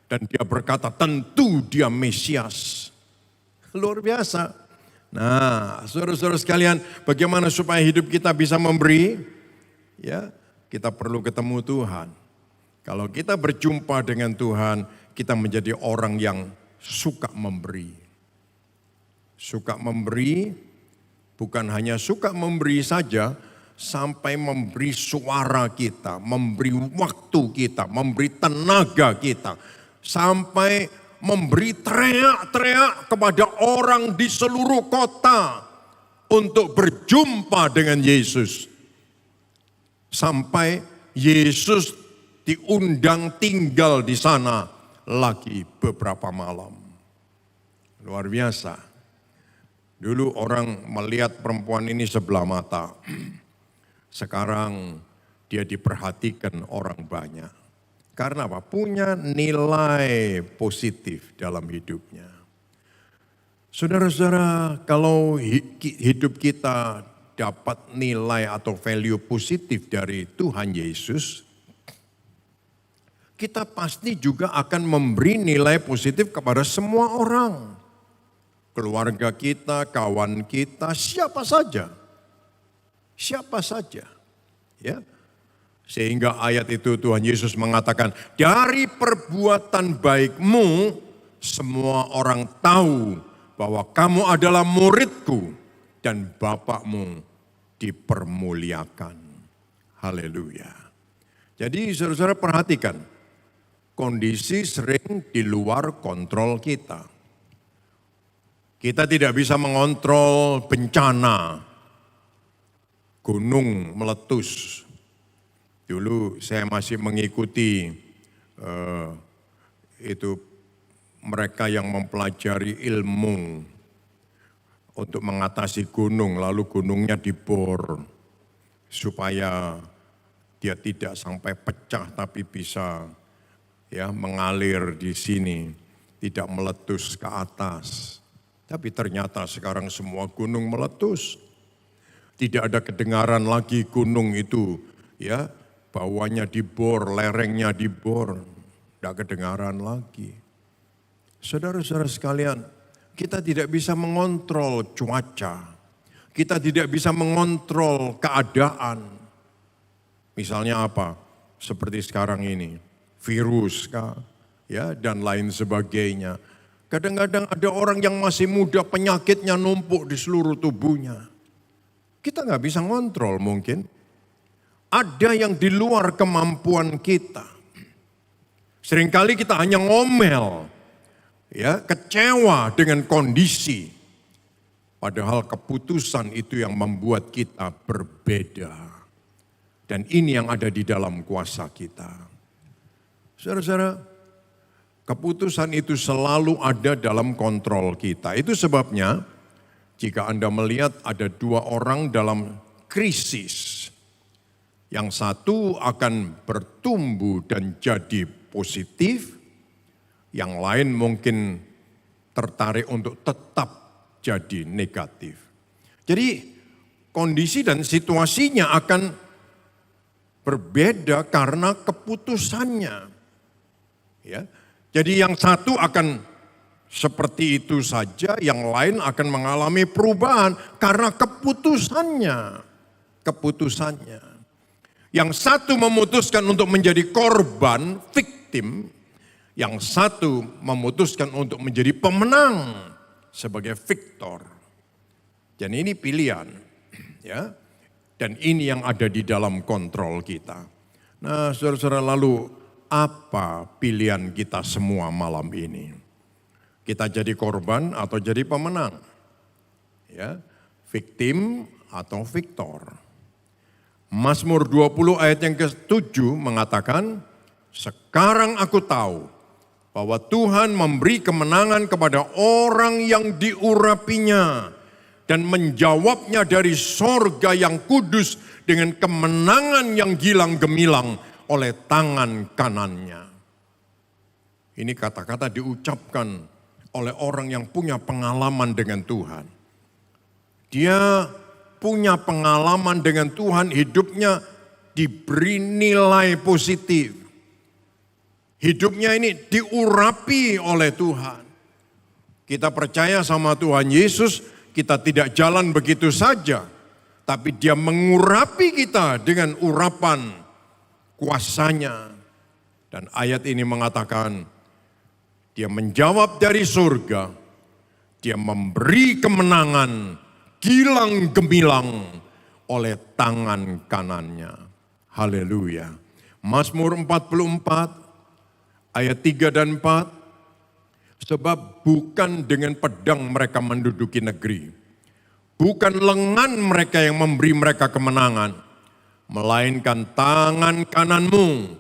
Dan dia berkata, tentu dia Mesias. Luar biasa. Nah, saudara-saudara sekalian, bagaimana supaya hidup kita bisa memberi? Ya, kita perlu ketemu Tuhan. Kalau kita berjumpa dengan Tuhan, kita menjadi orang yang suka memberi. Suka memberi, bukan hanya suka memberi saja, sampai memberi suara kita, memberi waktu kita, memberi tenaga kita, sampai memberi teriak-teriak kepada orang di seluruh kota untuk berjumpa dengan Yesus. Sampai Yesus diundang tinggal di sana lagi beberapa malam. Luar biasa. Dulu orang melihat perempuan ini sebelah mata. Sekarang dia diperhatikan orang banyak. Karena apa? Punya nilai positif dalam hidupnya. Saudara-saudara, kalau hidup kita dapat nilai atau value positif dari Tuhan Yesus, kita pasti juga akan memberi nilai positif kepada semua orang. Keluarga kita, kawan kita, siapa saja. Siapa saja. Ya. Sehingga ayat itu Tuhan Yesus mengatakan, dari perbuatan baikmu semua orang tahu bahwa kamu adalah muridku dan Bapakmu dipermuliakan. Haleluya. Jadi saudara-saudara perhatikan, kondisi sering di luar kontrol kita. Kita tidak bisa mengontrol bencana, gunung meletus. Dulu saya masih mengikuti itu mereka yang mempelajari ilmu untuk mengatasi gunung, lalu gunungnya dibor supaya dia tidak sampai pecah tapi bisa ya mengalir di sini, tidak meletus ke atas. Tapi ternyata sekarang semua gunung meletus. Tidak ada kedengaran lagi gunung itu, ya, bawahnya dibor, lerengnya dibor, tidak kedengaran lagi. Saudara-saudara sekalian, kita tidak bisa mengontrol cuaca, kita tidak bisa mengontrol keadaan. Misalnya apa? Seperti sekarang ini, virus kah, ya, dan lain sebagainya. Kadang-kadang ada orang yang masih muda, penyakitnya numpuk di seluruh tubuhnya. Kita nggak bisa ngontrol mungkin. Ada yang di luar kemampuan kita. Seringkali kita hanya ngomel, ya, kecewa dengan kondisi. Padahal keputusan itu yang membuat kita berbeda. Dan ini yang ada di dalam kuasa kita. Saudara-saudara, keputusan itu selalu ada dalam kontrol kita. Itu sebabnya jika Anda melihat ada dua orang dalam krisis, yang satu akan bertumbuh dan jadi positif, yang lain mungkin tertarik untuk tetap jadi negatif. Jadi kondisi dan situasinya akan berbeda karena keputusannya. Ya. Jadi yang satu akan seperti itu saja, yang lain akan mengalami perubahan karena keputusannya. Yang satu memutuskan untuk menjadi korban, victim. Yang satu memutuskan untuk menjadi pemenang sebagai victor. Dan ini pilihan, ya. Dan ini yang ada di dalam kontrol kita. Nah, saudara-saudara, lalu apa pilihan kita semua malam ini? Kita jadi korban atau jadi pemenang? Ya, victim atau victor? Mazmur 20 ayat yang ke-7 mengatakan, sekarang aku tahu bahwa Tuhan memberi kemenangan kepada orang yang diurapinya dan menjawabnya dari sorga yang kudus dengan kemenangan yang gilang gemilang oleh tangan kanannya. Ini kata-kata diucapkan oleh orang yang punya pengalaman dengan Tuhan. Dia punya pengalaman dengan Tuhan, hidupnya diberi nilai positif. Hidupnya ini diurapi oleh Tuhan. Kita percaya sama Tuhan Yesus, kita tidak jalan begitu saja. Tapi dia mengurapi kita dengan urapan kuasanya. Dan ayat ini mengatakan, dia menjawab dari surga, dia memberi kemenangan gilang gemilang oleh tangan kanannya. Haleluya. Mazmur 44 ayat 3 dan 4. Sebab bukan dengan pedang mereka menduduki negeri. Bukan lengan mereka yang memberi mereka kemenangan. Melainkan tangan kananmu,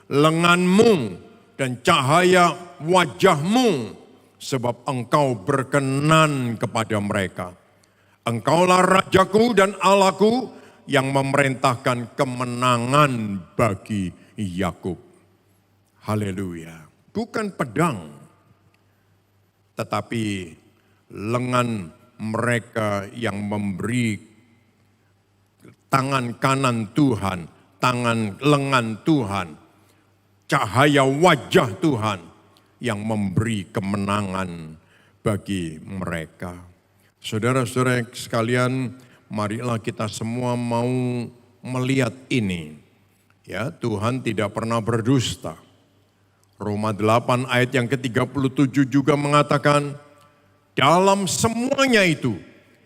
lenganmu, dan cahaya wajahmu, sebab engkau berkenan kepada mereka. Engkaulah Rajaku dan Allahku yang memerintahkan kemenangan bagi Yakub. Haleluya. Bukan pedang, tetapi lengan mereka yang memberi tangan kanan Tuhan, lengan Tuhan, cahaya wajah Tuhan yang memberi kemenangan bagi mereka. Saudara-saudara sekalian, marilah kita semua mau melihat ini. Ya, Tuhan tidak pernah berdusta. Roma 8 ayat yang ke-37 juga mengatakan, dalam semuanya itu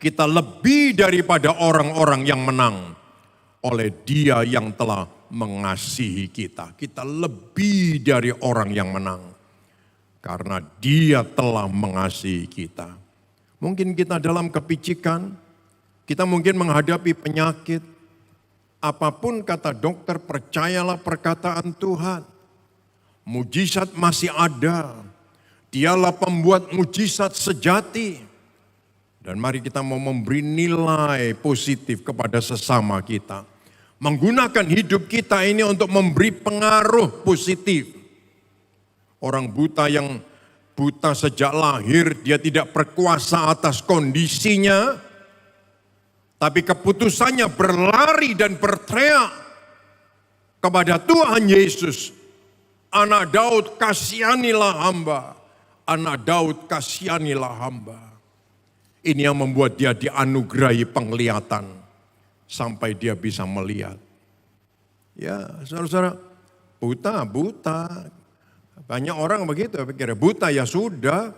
kita lebih daripada orang-orang yang menang oleh Dia yang telah mengasihi kita. Kita lebih dari orang yang menang karena Dia telah mengasihi kita. Mungkin kita dalam kepicikan, kita mungkin menghadapi penyakit. Apapun kata dokter, percayalah perkataan Tuhan. Mujizat masih ada. Dialah pembuat mujizat sejati. Dan mari kita mau memberi nilai positif kepada sesama kita. Menggunakan hidup kita ini untuk memberi pengaruh positif. Orang buta yang buta sejak lahir, dia tidak berkuasa atas kondisinya, tapi keputusannya berlari dan berteriak kepada Tuhan Yesus, Anak Daud kasihanilah hamba, Anak Daud kasihanilah hamba. Ini yang membuat dia dianugerahi penglihatan sampai dia bisa melihat. Ya, saudara-saudara, buta. Banyak orang begitu, pikir buta ya sudah.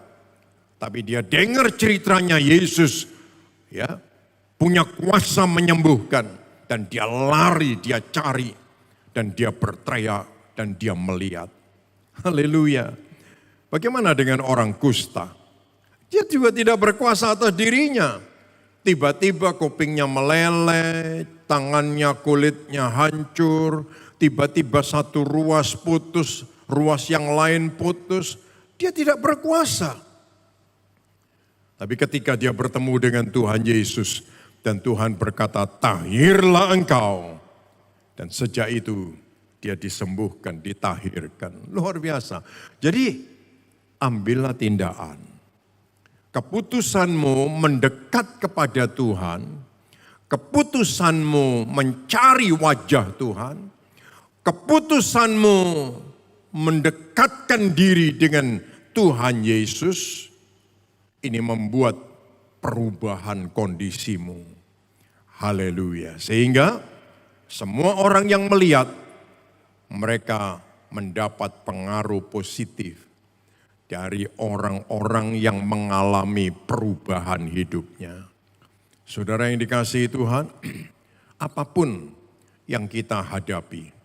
Tapi dia dengar ceritanya Yesus, ya, punya kuasa menyembuhkan. Dan dia lari, dia cari. Dan dia berteriak, dan dia melihat. Haleluya. Bagaimana dengan orang kusta? Dia juga tidak berkuasa atas dirinya. Tiba-tiba kupingnya meleleh, tangannya kulitnya hancur, tiba-tiba satu ruas putus, ruas yang lain putus. Dia tidak berkuasa. Tapi ketika dia bertemu dengan Tuhan Yesus dan Tuhan berkata, tahirlah engkau. Dan sejak itu dia disembuhkan, ditahirkan. Luar biasa. Jadi ambillah tindakan. Keputusanmu mendekat kepada Tuhan, keputusanmu mencari wajah Tuhan, keputusanmu mendekatkan diri dengan Tuhan Yesus, ini membuat perubahan kondisimu. Haleluya. Sehingga semua orang yang melihat, mereka mendapat pengaruh positif dari orang-orang yang mengalami perubahan hidupnya. Saudara yang dikasihi Tuhan, apapun yang kita hadapi.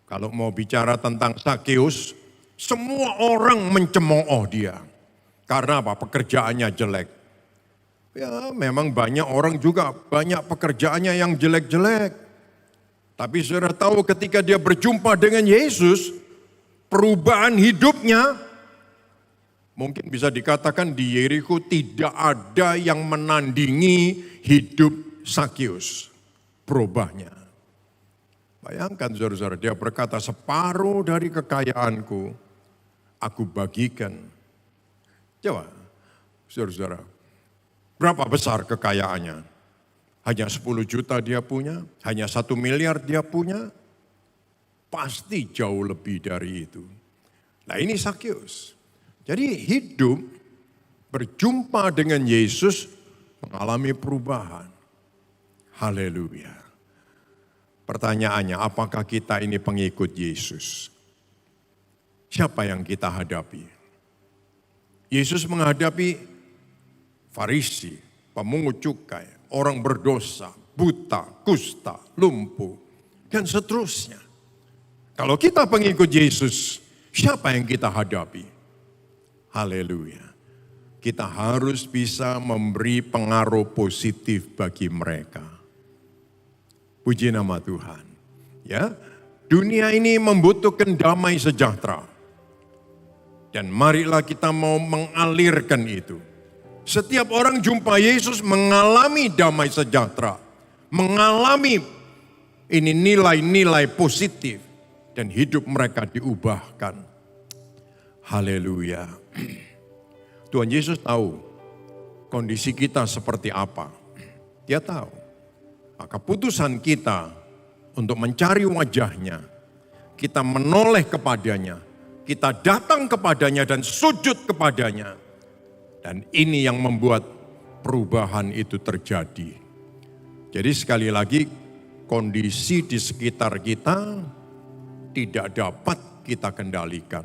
Kalau mau bicara tentang Zakeus, semua orang mencemooh dia. Karena apa? Pekerjaannya jelek. Ya memang banyak orang juga, banyak pekerjaannya yang jelek-jelek. Tapi saudara tahu ketika dia berjumpa dengan Yesus, perubahan hidupnya, mungkin bisa dikatakan di Yeriko tidak ada yang menandingi hidup Zakeus. Berubahnya. Bayangkan saudara-saudara, dia berkata separuh dari kekayaanku aku bagikan. Coba saudara-saudara, berapa besar kekayaannya? Hanya 10 juta dia punya, hanya 1 miliar dia punya. Pasti jauh lebih dari itu. Nah ini Zakeus. Jadi hidup berjumpa dengan Yesus mengalami perubahan. Haleluya. Pertanyaannya, apakah kita ini pengikut Yesus? Siapa yang kita hadapi? Yesus menghadapi Farisi, pemungut cukai, orang berdosa, buta, kusta, lumpuh, dan seterusnya. Kalau kita pengikut Yesus, siapa yang kita hadapi? Haleluya. Kita harus bisa memberi pengaruh positif bagi mereka. Puji nama Tuhan. Ya, dunia ini membutuhkan damai sejahtera. Dan marilah kita mau mengalirkan itu. Setiap orang jumpa Yesus mengalami damai sejahtera. Mengalami ini nilai-nilai positif. Dan hidup mereka diubahkan. Haleluya. Tuhan Yesus tahu kondisi kita seperti apa. Dia tahu. Maka keputusan kita untuk mencari wajahnya, kita menoleh kepadanya, kita datang kepadanya dan sujud kepadanya. Dan ini yang membuat perubahan itu terjadi. Jadi sekali lagi, kondisi di sekitar kita tidak dapat kita kendalikan.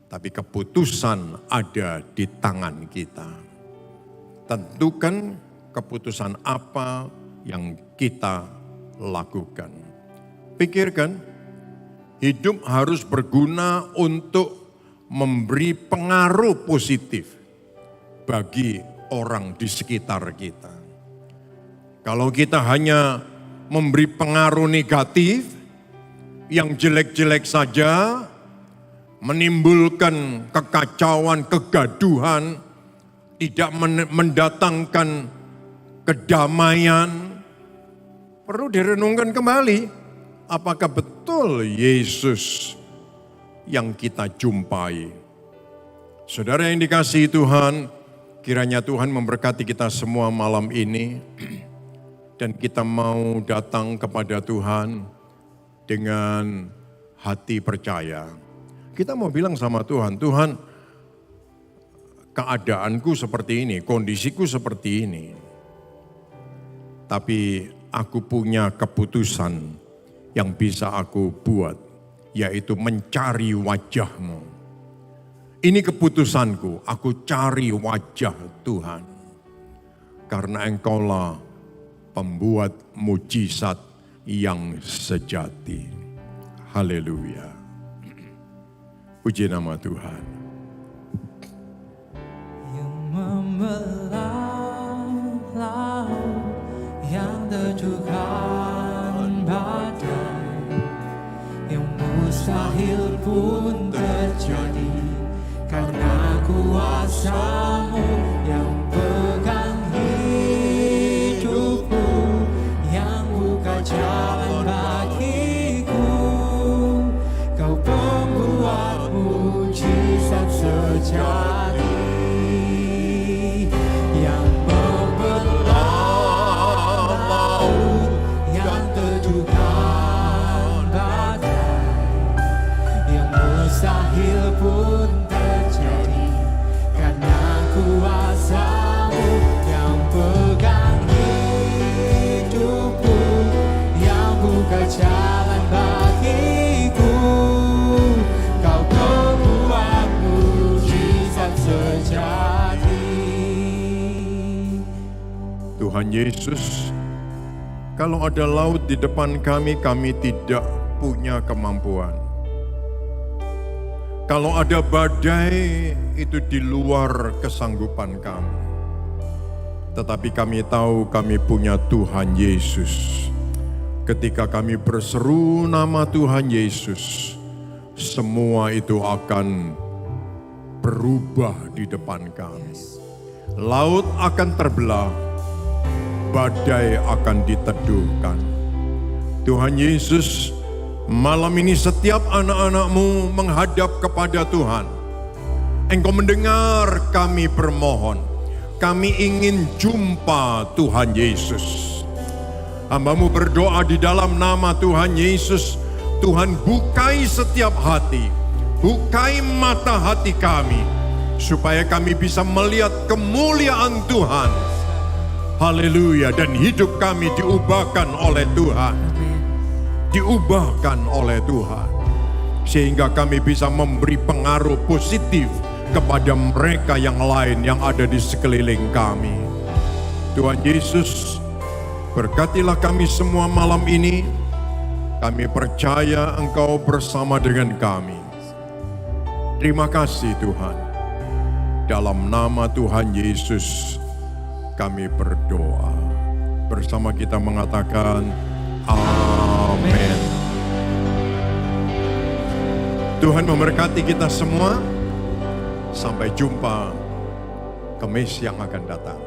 Tapi keputusan ada di tangan kita. Tentukan keputusan apa yang kita lakukan. Pikirkan, hidup harus berguna untuk memberi pengaruh positif bagi orang di sekitar kita. Kalau kita hanya memberi pengaruh negatif, yang jelek-jelek saja, menimbulkan kekacauan, kegaduhan, tidak mendatangkan kedamaian, perlu direnungkan kembali. Apakah betul Yesus yang kita jumpai Saudara yang dikasihi Tuhan, kiranya Tuhan memberkati kita semua malam ini. Dan kita mau datang kepada Tuhan dengan hati percaya. Kita mau bilang sama Tuhan, Tuhan, keadaanku seperti ini, kondisiku seperti ini. Tapi aku punya keputusan yang bisa aku buat, yaitu mencari wajah-Mu. Ini keputusanku, aku cari wajah Tuhan. Karena Engkaulah pembuat mujizat yang sejati. Haleluya. Puji nama Tuhan. Yang membelah laut, yang terjunkan badai, yang mustahil pun terjadi, karena kuasa-Mu yang pegang hidupku, yang buka jalan bagiku. Kau pembuat mujizat sejati, yang membelah laut, yang terjunkan badai, yang mustahil pun terjadi, karena kuasa-Mu yang pegang hidupku, yang buka jalan bagiku. Kau pembuat mujizat sejati. Tuhan Yesus, kalau ada laut di depan kami, kami tidak punya kemampuan. Kalau ada badai, itu di luar kesanggupan kami. Tetapi kami tahu kami punya Tuhan Yesus. Ketika kami berseru nama Tuhan Yesus, semua itu akan berubah di depan kami. Laut akan terbelah, badai akan diteduhkan. Tuhan Yesus, malam ini setiap anak-anak-Mu menghadap kepada Tuhan. Engkau mendengar kami bermohon. Kami ingin jumpa Tuhan Yesus. Hamba-Mu berdoa di dalam nama Tuhan Yesus. Tuhan bukai setiap hati. Bukai mata hati kami. Supaya kami bisa melihat kemuliaan Tuhan. Haleluya. Dan hidup kami diubahkan oleh Tuhan. Diubahkan oleh Tuhan. Sehingga kami bisa memberi pengaruh positif kepada mereka yang lain yang ada di sekeliling kami. Tuhan Yesus, berkatilah kami semua malam ini. Kami percaya Engkau bersama dengan kami. Terima kasih Tuhan. Dalam nama Tuhan Yesus kami berdoa. Bersama kita mengatakan amin. Tuhan memberkati kita semua. Sampai jumpa Kamis yang akan datang.